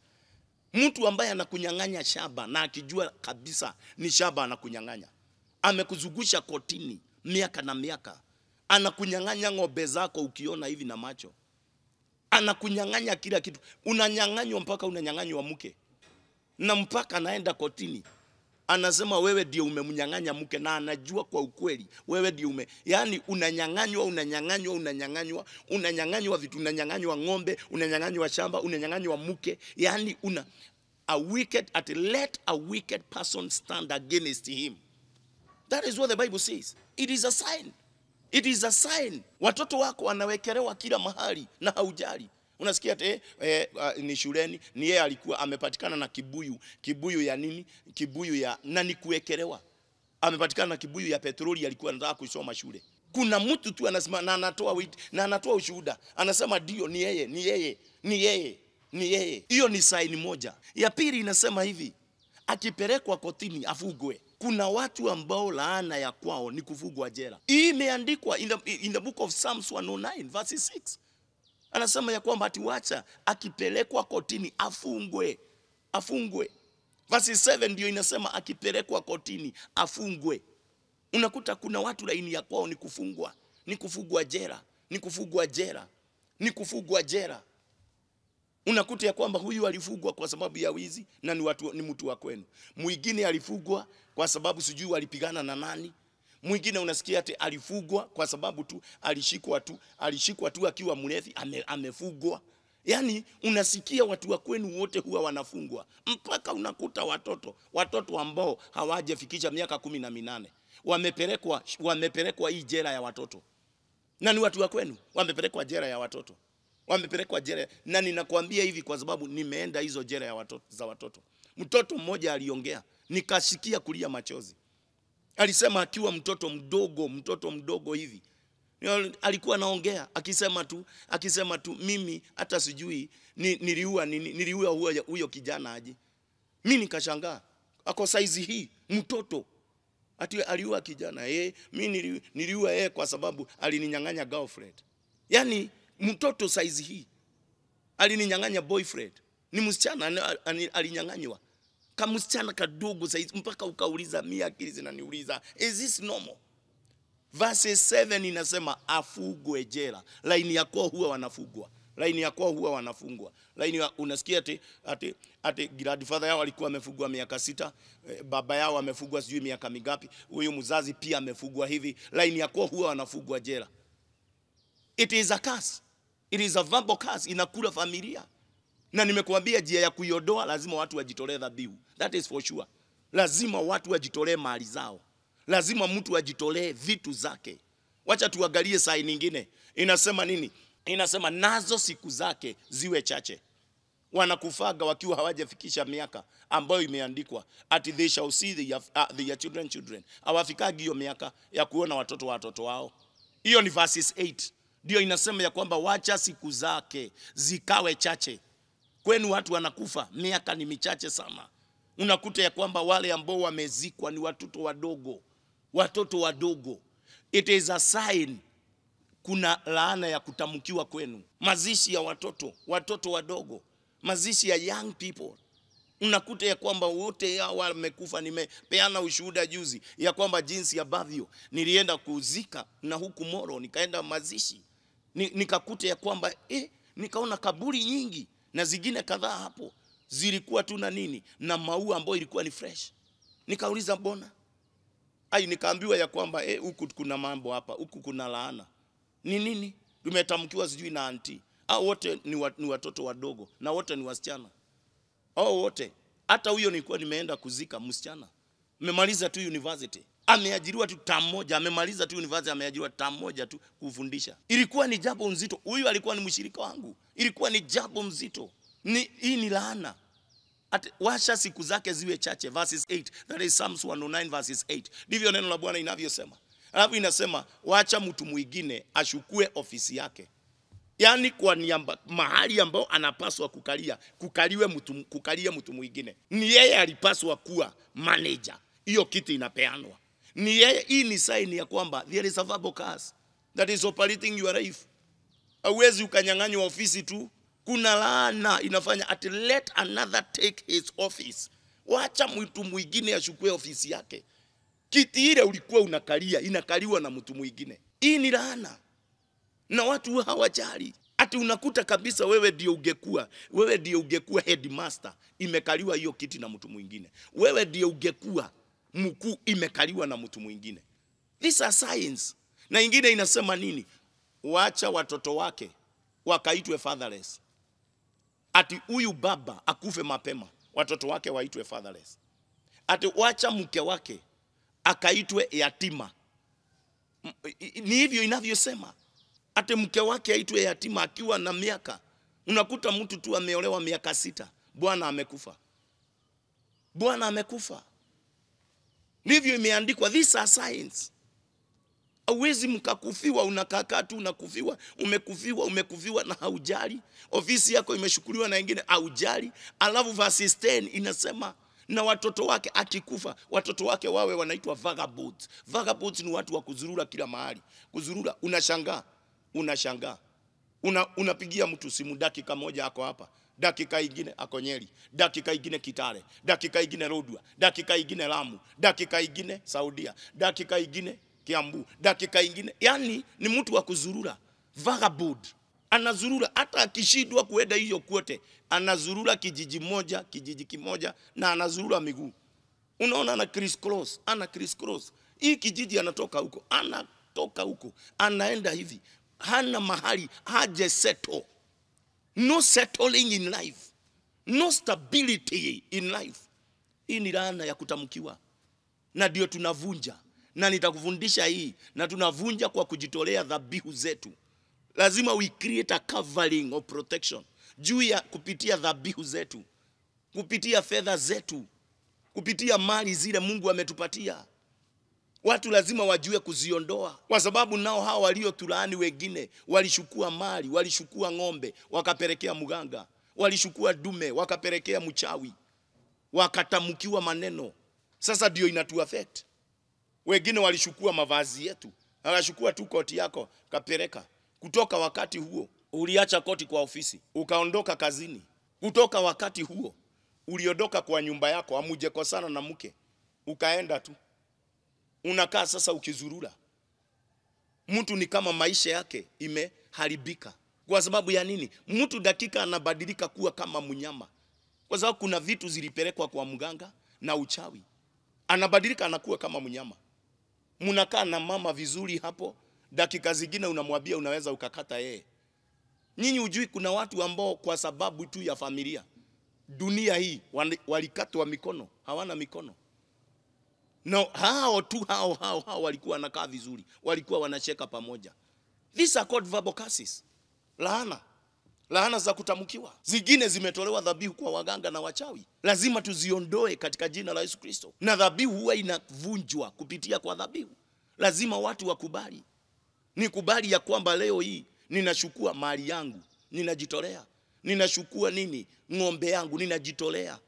Mtu ambaye anakunyang'anya shamba na akijua kabisa ni shamba anakunyang'anya. Amekuzungusha kotini miaka na miaka. Anakunyang'anya ng'ombe zako ukiona hivi na macho. Anakunyang'anya kila kitu. Unanyang'anywa mpaka unanyang'anywa mke. Na mpaka anaenda kotini. Anasema wewe ndio umemnyang'anya mke, na anajua kwa ukweli wewe ndio yani unanyang'anywa vitu, unanyang'anywa ng'ombe, unanyang'anywa shamba, unanyang'anywa mke, yani let a wicked person stand against him. That is what the Bible says. It is a sign. It is a sign. Watoto wako wanawekelewa kila mahali na haujali. Unasikia ni shuleni, ni yeye alikuwa amepatikana na kibuyu ya nini? Kibuyu ya nani kuwekelewa. Amepatikana na kibuyu ya petroli, alikuwa anataka kusoma shule. Kuna mtu tu anasema na anatoa ushuhuda. Anasema ndio ni yeye. Hiyo ni sign moja. Ya pili inasema hivi, akipelekwa kotini afugwe. Kuna watu ambao laana ya kwao ni kufugwa jela. Hii imeandikwa in the book of Psalms 109 verse 6. Anasema ya kwamba atiwacha akipelekwa kotini afungwe. Verse 7 ndio inasema akipelekwa kotini afungwe. Unakuta kuna watu laini ya kwao ni kufugwa jela. Unakuta ya kwamba huyu alifugwa kwa sababu ya wizi na ni mtu wa kwenu. Mwingine alifugwa kwa sababu sijui walipigana na nani. Mwingine unasikia ati alifugwa kwa sababu tu alishikwa tu akiwa mlevi, amefugwa. Yani unasikia watu wa kwenu wote huwa wanafungwa. Mpaka unakuta watoto ambao hawajafikisha miaka 18 wamepelekwa hii jela ya watoto. Na ni watu wa kwenu wamepelekwa jela ya watoto. Wamepelekwa jela, na ninakwambia hivi kwa sababu nimeenda hizo jela ya watoto. Mtoto mmoja aliongea, nikashikia kulia machozi. Alisema akiwa mtoto mdogo hivi. Alikuwa anaongea akisema tu mimi hata sijui niliua huyo kijana aje. Mimi nikashangaa. Ako size hii mtoto ati aliua kijana. Mimi niliua kwa sababu alininyang'anya girlfriend. Yani mtoto size hii alininyang'anya boyfriend. Ni msichana alinyang'anywa. Kama msichana kadogo saizi, mpaka ukauliza mimi akili zinaniuliza, is this normal? Verse 7 inasema afugwe jela. Laini yako huwa wanafugwa. Laini ya kwao huwa wanafungwa. Unasikia ati grandfather yao alikuwa amefungwa miaka 6, baba yao amefungwa sijui miaka mingapi, huyu mzazi pia amefungwa hivi. Laini ya kwao huwa wanafungwa jela. It is a curse. It is a verbal curse, inakula familia. Na nimekuambia njia ya kuiondoa lazima watu wajitolee dhabihu. That is for sure. Lazima watu wajitolee mali zao. Lazima mtu ajitolee vitu zake. Wacha tuangalie saa nyingine. Inasema nini? Inasema nazo siku zake ziwe chache. Wanakufaga wakiwa hawajafikisha miaka ambayo imeandikwa ati they shall see their children. Hawafikagi hiyo miaka ya kuona watoto wao. Hiyo ni verses 8. Ndio inasema ya kwamba wacha siku zake zikawe chache. Kwenu watu wanakufa, miaka ni michache sana. Unakuta ya kwamba wale ambao wamezikwa ni watoto wadogo. Watoto wadogo. It is a sign kuna laana ya kutamkiwa kwenu. Mazishi ya watoto wadogo. Mazishi ya young people. Unakuta ya kwamba wote hao wamekufa. Nimepeana ushuhuda juzi ya kwamba jinsi ambavyo nilienda kuzika na huku Moro nikaenda mazishi. Nikakuta ya kwamba nikaona kaburi nyingi na zingine kadhaa hapo zilikuwa tu na nini na maua ambayo ilikuwa ni fresh. Nikauliza mbona? Nikaambiwa ya kwamba huku kuna mambo hapa, huku kuna laana. Ni nini? Tumetamkiwa sijui na auntie. Hao wote ni watoto wadogo na wote ni wasichana. Hao wote. Hata huyo nilikuwa nimeenda kuzika msichana. Amemaliza tu university. Ameajiriwa tu term moja, amemaliza tu university, ameajiriwa term moja tu kufundisha. Ilikuwa ni jambo nzito. Huyu alikuwa ni mshirika wangu. Ilikuwa ni jambo mzito. Hii ni laana. Washa siku zake ziwe chache, verses 8. That is Psalms 109 verses 8. Ndivyo neno la Bwana inavyosema. Alafu inasema wacha mtu mwingine ashukue ofisi yake. Yaani kwa mahali ambao anapaswa kukalie mtu mwingine. Ni yeye alipaswa kuwa manager. Hiyo kitu inapeanwa. Ni yeye. Hii ni sign ya kwamba there is a verbal curse that is operating your life. Hauwezi ukanyang'anywa ofisi tu. Kuna laana inafanya let another take his office. Wacha mtu mwingine ashukue ofisi yake. Kiti ile ulikuwa unakalia inakaliwa na mtu mwingine. Hii ni laana. Na watu hawajali. Unakuta kabisa wewe ndio ungekuwa headmaster, imekaliwa hiyo kiti na mtu mwingine. Wewe ndio ungekuwa mkuu, imekaliwa na mtu mwingine. These are signs. Na ingine inasema nini? Wacha watoto wake wakaitwe fatherless. Huyu baba akufe mapema, watoto wake waitwe fatherless. Wacha mke wake akaitwe yatima. Ni hivyo inavyosema. Mke wake aitwe yatima akiwa na miaka. Unakuta mtu tu ameolewa miaka 6, bwana amekufa. Bwana amekufa. Ndivyo imeandikwa. These are signs. Hauwezi mkakufiwa, unakaa tu unakufiwa, umekufiwa na haujali. Ofisi yako imeshukuliwa na wengine, haujali. Alafu verse 10 inasema na watoto wake akikufa, watoto wake wawe wanaitwa vagabonds. Vagabonds ni watu wa kuzurura kila mahali. Kuzurura, unashangaa. Unapigia mtu simu dakika moja ako hapa, dakika ingine ako Nyeri, dakika ingine Kitale, dakika ingine Lodwar, dakika ingine Lamu, dakika ingine Saudia, dakika ingine Kiambu, dakika ingine. Yani ni mtu wa kuzurura. Vagabond. Anazurura hata akishindwa kuenda hiyo kwote, anazurura kijiji kimoja na anazurura miguu. Unaona ana criss cross. Hii kijiji anatoka huko, anaenda hivi. Hana mahali haje settle. No settling in life. No stability in life. Hii ni laana ya kutamkiwa. Na ndio tunavunja. Na nitakufundisha hii. Na tunavunja kwa kujitolea dhabihu zetu. Lazima we create a covering of protection. Juu ya kupitia dhabihu zetu. Kupitia fedha zetu. Kupitia mali zile Mungu ametupatia. Watu lazima wajue kuziondoa. Kwa sababu nao hao waliotulaani wengine walishukua mali, walishukua ng'ombe, wakapelekea mganga, walishukua dume, wakapelekea mchawi, wakatamkiwa maneno. Sasa ndio inatu affect. Wengine walishukua mavazi yetu, wakashukua tu koti yako, kapeleka. Kutoka wakati huo uliacha koti kwa ofisi, ukaondoka kazini. Kutoka wakati huo uliondoka kwa nyumba yako, hamujekosana na mke, ukaenda tu. Unakaa sasa ukizurura. Mtu ni kama maisha yake imeharibika. Kwa sababu ya nini? Mtu dakika anabadilika kuwa kama mnyama. Kwa sababu kuna vitu zilipelekwa kwa mganga na uchawi. Anabadilika anakuwa kama mnyama. Mnakaa na mama vizuri hapo, dakika zingine unamwambia unaweza ukakata yeye. Nyinyi hujui kuna watu ambao kwa sababu tu ya familia, dunia hii walikatwa mikono, hawana mikono. No, hao walikuwa wanakaa vizuri, walikuwa wanacheka pamoja. These are called verbal curses. Laana za kutamkiwa. Zingine zimetolewa dhabihu kwa waganga na wachawi. Lazima tuziondoe katika jina la Yesu Kristo. Na dhabihu huwa inavunjwa kupitia kwa dhabihu. Lazima watu wakubali. Nikubali ya kwamba leo hii ninachukua mali yangu, ninajitolea. Ninachukua nini? Ng'ombe yangu, ninajitolea.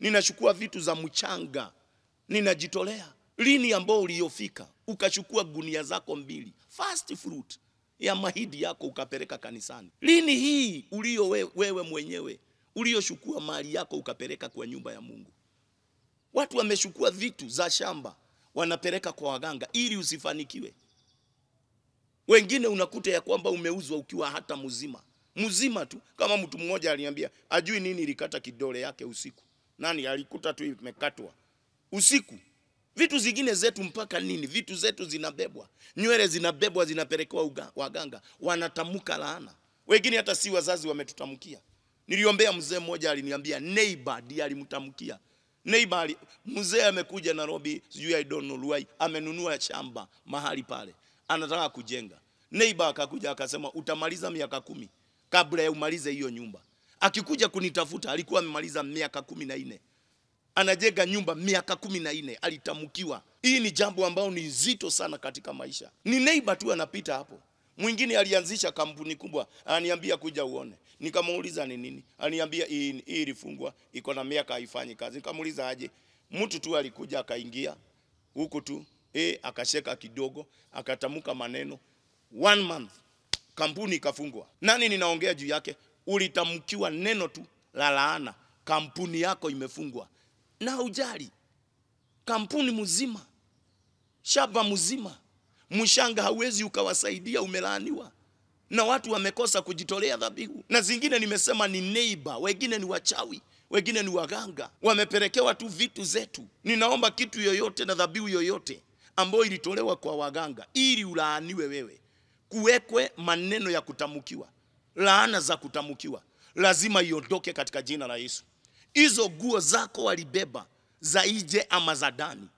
Ninachukua vitu za mchanga, ninajitolea. Lini ambao uliofika ukachukua gunia zako 2 first fruit ya mahidi yako ukapeleka kanisani? Lini hii ulio wewe mwenyewe uliochukua mali yako ukapeleka kwa nyumba ya Mungu? Watu wamechukua vitu za shamba wanapeleka kwa waganga ili usifanikiwe. Wengine unakuta ya kwamba umeuzwa ukiwa hata mzima tu. Kama mtu mmoja aliniambia ajui nini ilikata kidole yake usiku. Nani alikuta tu imekatwa usiku. Vitu zingine zetu mpaka nini? Vitu zetu zinabebwa. Nywele zinabebwa zinapelekwa waganga. Wanatamuka laana. Wengine hata si wazazi wametutamkia. Niliombea mzee mmoja aliniambia neighbor ndiye alimtamkia. Neighbor mzee amekuja Nairobi, sijui I don't know why, amenunua shamba mahali pale. Anataka kujenga. Neighbor akakuja akasema utamaliza miaka 10 kabla ya umalize hiyo nyumba. Akikuja kunitafuta alikuwa amemaliza miaka 14. Anajenga nyumba miaka 14, alitamkiwa. Hii ni jambo ambalo ni zito sana katika maisha. Ni neighbor tu anapita hapo. Mwingine alianzisha kampuni kubwa, ananiambia kuja uone. Nikamuuliza ni nini? Ananiambia hii ilifungwa, iko na miaka haifanyi kazi. Nikamuuliza aje? Mtu tu alikuja akaingia huku tu, akasheka kidogo, akatamuka maneno. 1 month kampuni ikafungwa. Nani ninaongea juu yake? Ulitamkiwa neno tu la laana, kampuni yako imefungwa. Na ujali kampuni mzima, shamba mzima, mshanga hauwezi ukawasaidia, umelaaniwa. Na watu wamekosa kujitolea dhabihu. Na zingine nimesema ni neighbor, wengine ni wachawi, wengine ni waganga. Wamepelekewa tu vitu zetu. Ninaomba kitu yoyote na dhabihu yoyote ambayo ilitolewa kwa waganga ili ulaaniwe wewe, kuwekwe maneno ya kutamkiwa, laana za kutamkiwa, lazima iondoke katika jina la Yesu. Hizo nguo zako walibeba za nje ama za ndani,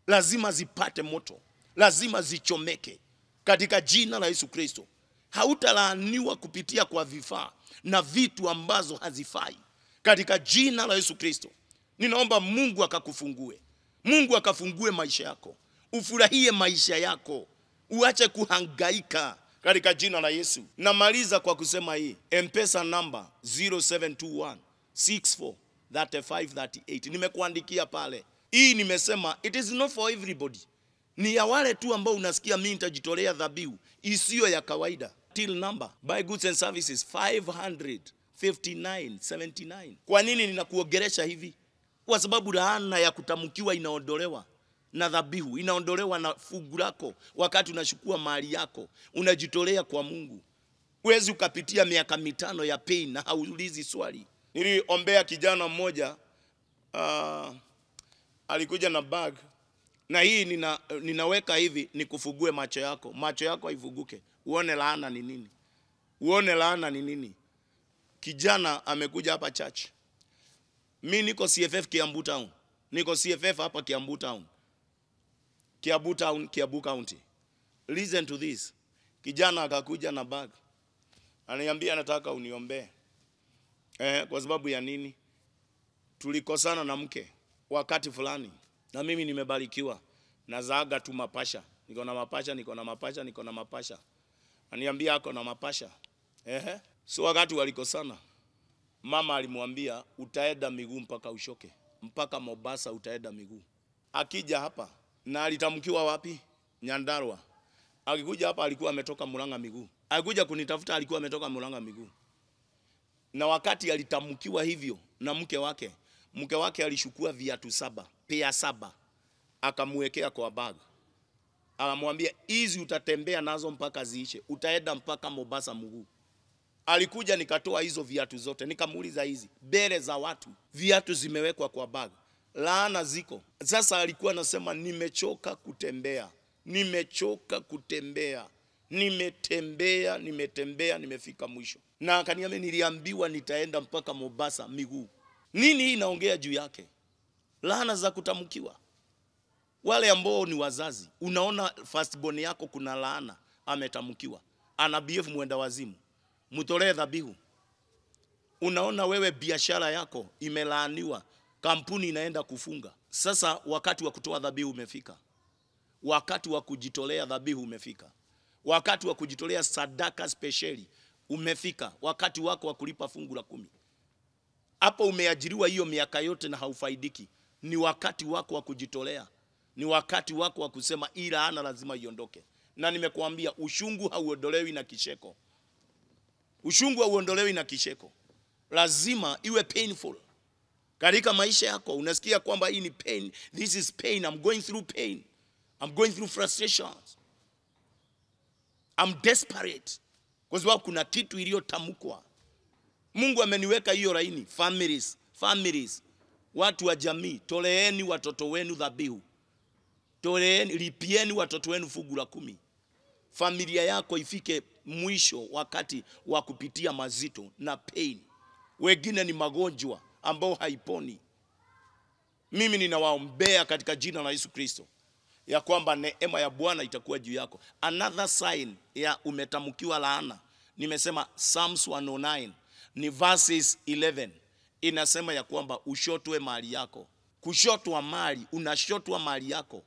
lazima zipate moto, lazima zichomeke katika jina la Yesu Kristo. Hautalaaniwa kupitia kwa vifaa na vitu ambazo hazifai katika jina la Yesu Kristo. Ninaomba Mungu akakufungue. Mungu akafungue maisha yako. Ufurahie maisha yako. Uache kuhangaika katika jina la Yesu. Namaliza kwa kusema hii. M-Pesa number 0721 64 3538. Nimekuandikia pale. Hii nimesema it is not for everybody. Ni ya wale tu ambao unasikia mimi nitajitolea dhabihu isiyo ya kawaida. Till number buy goods and services 559.79. Kwa nini ninakuongelesha hivi? Kwa sababu laana ya kutamkiwa inaondolewa na dhabihu, inaondolewa na fungu lako. Wakati unachukua mali yako unajitolea kwa Mungu, huwezi ukapitia miaka 5 ya pain na haulizi swali. Niliombea kijana mmoja alikuja na bag, na hii ninaweka hivi nikufugue macho yako. Macho yako haifuguke. Uone laana ni nini. Uone laana ni nini. Kijana amekuja hapa church. Mimi niko CFF Kiambu Town. Niko CFF hapa Kiambu Town. Kiambu County. Listen to this. Kijana akakuja na bag. Ananiambia nataka uniombee. Kwa sababu ya nini? Tulikosana na mke wakati fulani. Na mimi nimebarikiwa. Nazaaga tu mapasha. Niko na mapasha. Ananiambia ako na mapasha. So wakati walikosana, mama alimwambia utaenda miguu mpaka ushoke. Mpaka Mombasa utaenda miguu. Akija hapa, na alitamkiwa wapi? Nyandarua. Akikuja hapa alikuwa ametoka Murang'a miguu. Akikuja kunitafuta alikuwa ametoka Murang'a miguu. Na wakati alitamkiwa hivyo na mke wake alishukua viatu 7, pea 7, akamwekea kwa bag. Akamwambia hizi utatembea nazo mpaka ziishe. Utaenda mpaka Mombasa mguu. Alikuja nikatoa hizo viatu zote, nikamuuliza hizi mbele za watu, viatu zimewekwa kwa bag, laana ziko. Sasa alikuwa anasema nimechoka kutembea, nimechoka kutembea, nimetembea nimefika mwisho. Na akaniambia niliambiwa nitaenda mpaka Mombasa miguu. Nini hii inaongea juu yake? Laana za kutamkiwa. Wale ambao ni wazazi, unaona firstborn yako kuna laana ametamkiwa, ana behave mwenda wazimu, mtolee dhabihu. Unaona wewe biashara yako imelaaniwa, kampuni inaenda kufunga. Sasa wakati wa kutoa dhabihu umefika. Wakati wa kujitolea dhabihu umefika. Wakati wa kujitolea sadaka speciali umefika. Wakati wako wa kulipa fungu la 10. Hapo umeajiriwa hiyo miaka yote na haufaidiki. Ni wakati wako wa kujitolea. Ni wakati wako wa kusema hii laana lazima iondoke. Na nimekuambia ushungu hauondolewi na kisheko. Ushungu hauondolewi na kisheko. Lazima iwe painful. Katika maisha yako unasikia kwamba hii ni pain, this is pain, I'm going through pain. I'm going through frustrations. I'm desperate. Kwa sababu kuna kitu iliyotamkwa. Mungu ameniweka hiyo laini. Families, watu wa jamii, toleeni watoto wenu dhabihu. Toleeni, lipieni watoto wenu fungu la 10. Familia yako ifike mwisho wakati wa kupitia mazito na pain. Wengine ni magonjwa ambao haiponi. Mimi ninawaombea katika jina la Yesu Kristo ya kwamba neema ya Bwana itakuwa juu yako. Another sign ya umetamkiwa laana, nimesema Psalms 109 ni verses 11, inasema ya kwamba ushotwe mali yako. Kushotwa mali, unashotwa mali yako.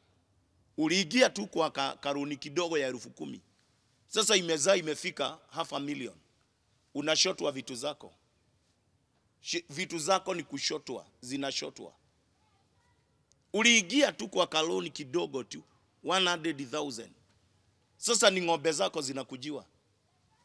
Uliingia tu kwa karuni kidogo ya 10,000. Sasa imefika 500,000. Unashotwa vitu zako. Vitu zako ni kushotwa, zinashotwa. Uliingia tu kwa karuni kidogo tu 100,000. Sasa ni ng'ombe zako zinakujiwa.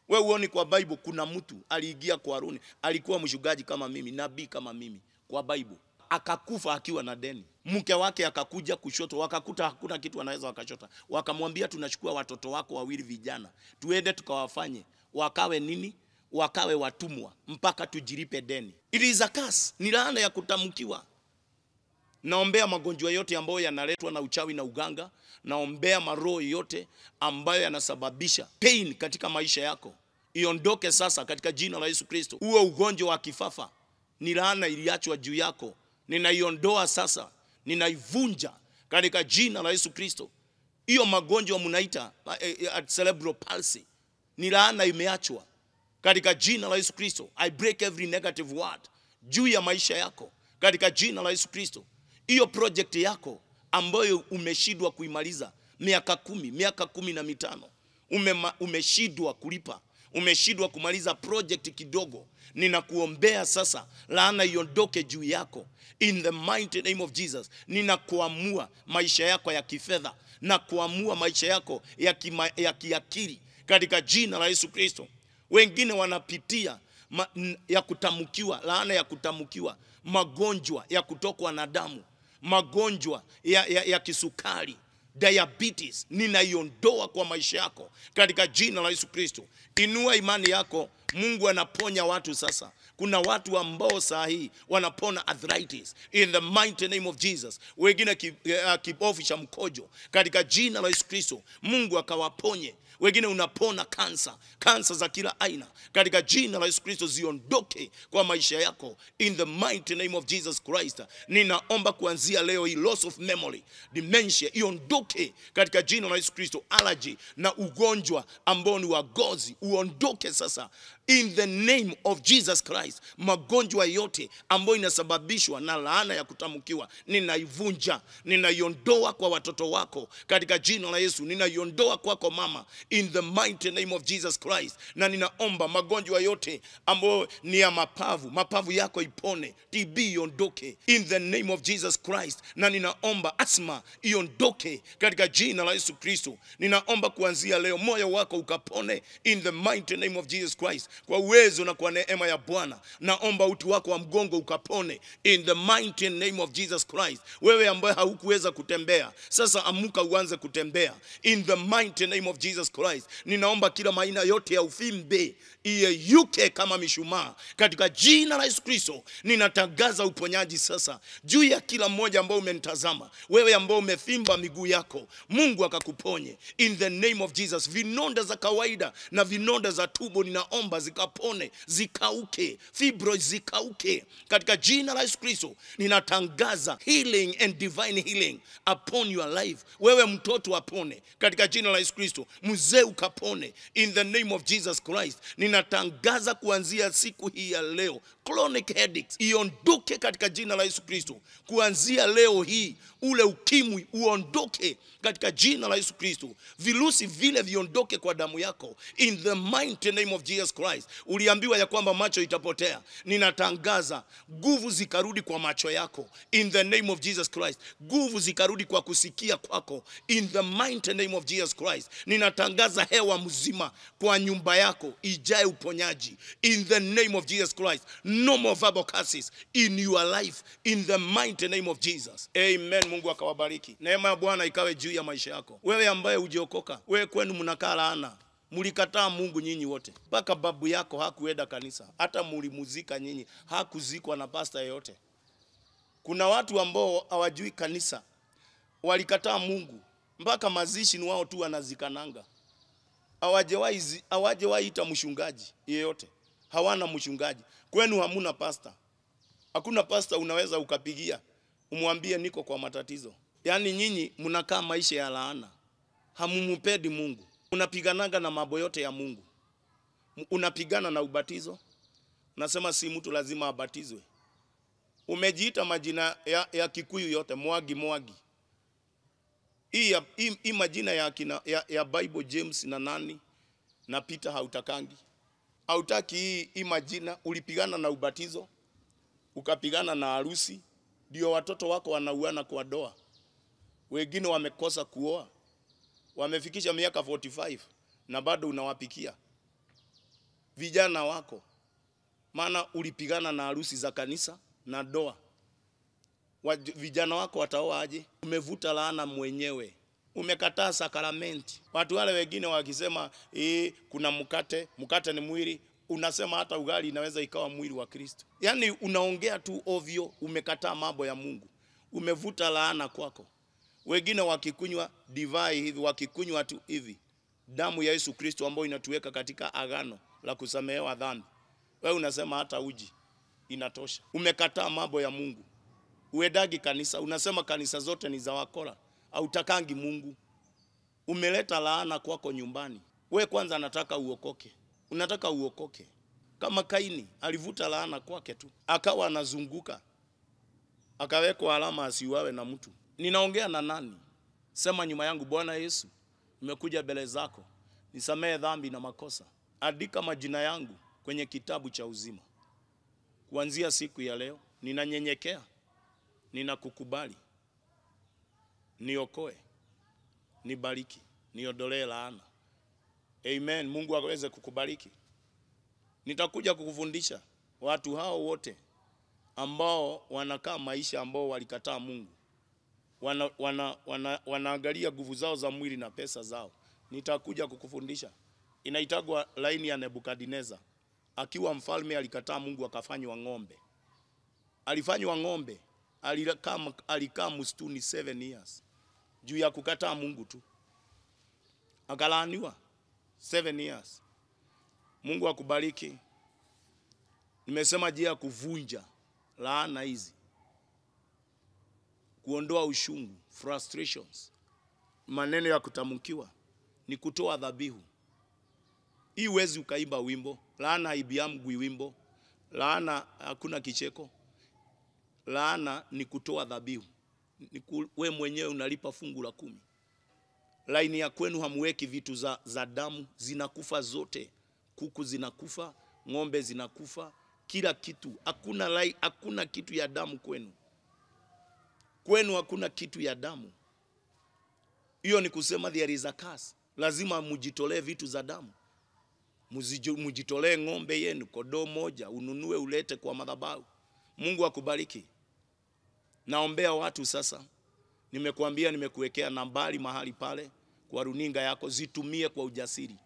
Wewe uone kwa Bible kuna mtu aliingia kwa Haruni, alikuwa mshugaji kama mimi, nabii kama mimi kwa Bible. Akakufa akiwa na deni. Mke wake akakuja kushoto, wakakuta hakuna kitu anaweza wakashota. Wakamwambia tunachukua watoto wako 2 vijana, tuende tukawafanye wakawe nini? Wakawe watumwa mpaka tujilipe deni. It is a curse, ni laana ya kutamkiwa. Naombea magonjwa yote ambayo yanaletwa na uchawi na uganga. Naombea maroho yote ambayo yanasababisha pain katika maisha yako, iondoke sasa katika jina la Yesu Kristo. Uwe ugonjwa wa kifafa, ni laana iliachwa juu yako, ninaiondoa sasa, ninaivunja katika jina la Yesu Kristo. Hiyo magonjwa mnaita cerebral palsy, ni laana imeachwa katika jina la Yesu Kristo. I break every negative word juu ya maisha yako katika jina la Yesu Kristo. Hiyo project yako ambayo umeshindwa kuimaliza miaka 10, miaka 15, umeshindwa kulipa, umeshindwa kumaliza project kidogo, ninakuombea sasa laana iondoke juu yako in the mighty name of Jesus. Ninakuamua maisha yako ya kifedha na kuamua maisha yako ya kiakili katika jina la Yesu Kristo. Wengine wanapitia ya kutamkiwa, laana ya kutamkiwa, magonjwa ya kutokwa na damu, magonjwa ya kisukari, diabetes, ninaiondoa kwa maisha yako katika jina la Yesu Kristo. Inua imani yako, Mungu anaponya watu sasa. Kuna watu ambao saa hii wanapona arthritis in the mighty name of Jesus. Wengine kibofu cha mkojo katika jina la Yesu Kristo, Mungu akawaponye. Wengine unapona kansa za kila aina katika jina la Yesu Kristo, ziondoke kwa maisha yako in the mighty name of Jesus Christ. Ninaomba kuanzia leo hii loss of memory, dementia iondoke katika jina la Yesu Kristo. Allergy na ugonjwa ambao ni wa ngozi uondoke sasa in the name of Jesus Christ. Magonjwa yote ambayo inasababishwa na laana ya kutamkiwa, ninaivunja, ninaiondoa kwa watoto wako katika jina la Yesu. Ninaiondoa kwako mama in the mighty name of Jesus Christ. Na ninaomba magonjwa yote ambayo ni ya mapavu yako ipone, TB iondoke in the name of Jesus Christ. Na ninaomba asma iondoke katika jina la Yesu Kristo. Ninaomba kuanzia leo moyo wako ukapone in the mighty name of Jesus Christ. kwa uwezo na kwa neema ya Bwana. Naomba uti wako wa mgongo ukapone in the mighty name of Jesus Christ. Wewe ambaye haukuweza kutembea, sasa amuka uanze kutembea in the mighty name of Jesus Christ. Ninaomba kila maina yote ya uvimbe iyeyuke kama mishumaa katika jina la Yesu Kristo. Ninatangaza uponyaji sasa juu ya kila mmoja ambao umenitazama. Wewe ambao umefimba miguu yako, Mungu akakuponye in the name of Jesus. Vinonda za kawaida na vinonda za tumbo ninaomba zikapone, zikauke, fibroids zikauke katika jina la Yesu Kristo. Ninatangaza healing and divine healing upon your life. Wewe mtoto apone katika jina la Yesu Kristo. Mzee ukapone in the name of Jesus Christ. Ninatangaza kuanzia siku hii ya leo chronic headaches iondoke katika jina la Yesu Kristo. Kuanzia leo hii ule ukimwi uondoke katika jina la Yesu Kristo. Virusi vile viondoke kwa damu yako in the mighty name of Jesus Christ. Uliambiwa ya kwamba macho itapotea. Ninatangaza nguvu zikarudi kwa macho yako in the name of Jesus Christ. Nguvu zikarudi kwa kusikia kwako in the mighty name of Jesus Christ. Ninatangaza hewa mzima kwa nyumba yako ijae uponyaji in the name of Jesus Christ. No more verbal curses in your life in the mighty name of Jesus. Amen. Mungu akawabariki. Neema ya Bwana ikawe juu ya maisha yako. Wewe ambaye hujiokoka, wewe kwenu mnakaa laana. Mulikataa Mungu nyinyi wote. Mpaka babu yako hakuenda kanisa. Hata mulimuzika nyinyi, hakuzikwa na pasta yeyote. Kuna watu ambao hawajui kanisa, walikataa Mungu. Mpaka mazishi ni wao tu wanazikananga. Hawajawahi ita mchungaji yeyote. Hawana mchungaji. Kwenu hamuna pasta. Hakuna pasta unaweza ukapigia umwambie niko kwa matatizo. Yaani nyinyi mnakaa maisha ya laana. Hamumupedi Mungu. Unapiganaga na mambo yote ya Mungu. Unapigana na ubatizo. Unasema si mtu lazima abatizwe. Umejiita majina ya Kikuyu yote, Mwagi. Hii majina ya Bible, James na nani na Peter hautakangi. Hautaki hii majina. Ulipigana na ubatizo, ukapigana na harusi, ndio watoto wako wanauana kwa doa. Wengine wamekosa kuoa, wamefikisha miaka 45 na bado unawapikia vijana wako. Maana ulipigana na harusi za kanisa na doa. Vijana wako wataoa aje? Umevuta laana mwenyewe. Umekataa sakramenti. Watu wale wengine wakisema kuna mkate ni mwili, unasema hata ugali inaweza ikawa mwili wa Kristo. Yaani unaongea tu ovyo, umekataa mambo ya Mungu. Umevuta laana kwako. Wengine wakikunywa divai hivi, wakikunywa tu hivi damu ya Yesu Kristo ambayo inatuweka katika agano la kusamehewa dhambi. Wewe unasema hata uji inatosha. Umekataa mambo ya Mungu. Uedagi kanisa, unasema kanisa zote ni za wakora. Hautakangi Mungu. Umeleta laana kwako nyumbani. Wewe kwanza nataka uokoke. Unataka uokoke. Kama Kaini alivuta laana kwake tu, akawa anazunguka, akawekwa alama asiuawe na mtu. Ninaongea na nani? Sema nyuma yangu, Bwana Yesu, nimekuja mbele zako, nisamehe dhambi na makosa. Andika majina yangu kwenye kitabu cha uzima. Kuanzia siku ya leo ninanyenyekea, ninakukubali. Niokoe, nibariki, niondolee laana. Amen. Mungu aweze kukubariki. Nitakuja kukufundisha watu hao wote ambao wanakaa maisha ambao walikataa Mungu. Wanaangalia nguvu zao za mwili na pesa zao. Nitakuja kukufundisha. Inaitagwa laini ya Nebukadneza. Akiwa mfalme alikataa Mungu akafanywa ng'ombe. Alifanywa ng'ombe. Alikaa msituni 7 years. Juu ya kukataa Mungu tu. Akalaaniwa 7 years. Mungu akubariki. Nimesema je ya kuvunja laana hizi. Kuondoa ushungu, frustrations. Maneno ya kutamkiwa ni kutoa dhabihu. Hii huwezi ukaimba wimbo. Laana haibiamgwi wimbo. Laana hakuna kicheko. Laana ni kutoa dhabihu. We mwenyewe unalipa fungu la 10. Laini ya kwenu hamweki vitu za damu, zinakufa zote. Kuku zinakufa, ng'ombe zinakufa, kila kitu. Hakuna kitu ya damu kwenu. Kwenu hakuna kitu ya damu. Hiyo ni kusema there is a curse. Lazima mujitolee vitu za damu. mujitolee ng'ombe yenu, kondoo moja, ununue ulete kwa madhabahu. Mungu akubariki. Naombea watu sasa. Nimekuambia, nimekuwekea nambari mahali pale kwa runinga yako, zitumie kwa ujasiri.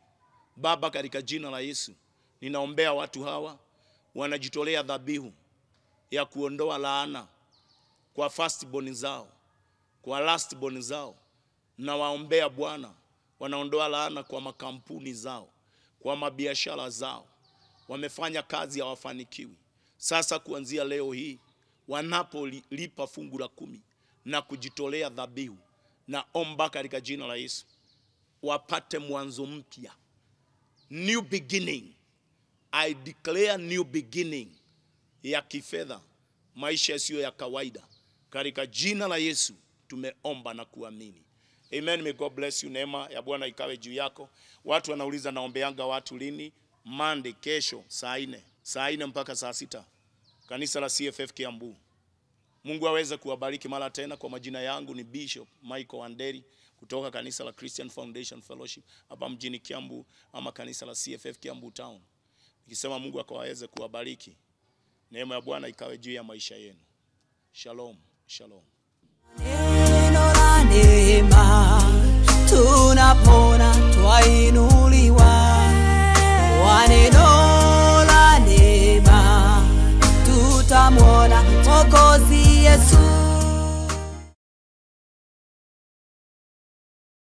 Baba, katika jina la Yesu, ninaombea watu hawa wanajitolea dhabihu ya kuondoa laana kwa firstborn zao, kwa lastborn zao. Na waombea Bwana, wanaondoa laana kwa makampuni zao, kwa mabiashara zao. Wamefanya kazi hawafanikiwi. Sasa kuanzia leo hii, wanapolipa fungu la 10 na kujitolea dhabihu, naomba katika jina la Yesu wapate mwanzo mpya. New beginning. I declare new beginning ya kifedha, maisha yasiyo ya kawaida. Katika jina la Yesu tumeomba na kuamini. Amen. May God bless you. Neema ya Bwana ikawe juu yako. Watu wanauliza naombeanga watu lini? Monday, kesho saa 4 mpaka saa 6. Kanisa la CFF Kiambu. Mungu aweze kuwabariki mara tena. Kwa majina yangu ni Bishop Michael Wanderi kutoka kanisa la Christian Foundation Fellowship hapa mjini Kiambu, ama kanisa la CFF Kiambu Town. Nikisema Mungu akaweze kuwabariki. Neema ya Bwana ikawe juu ya maisha yenu. Shalom, shalom. Neno la neema tunapona twainulia.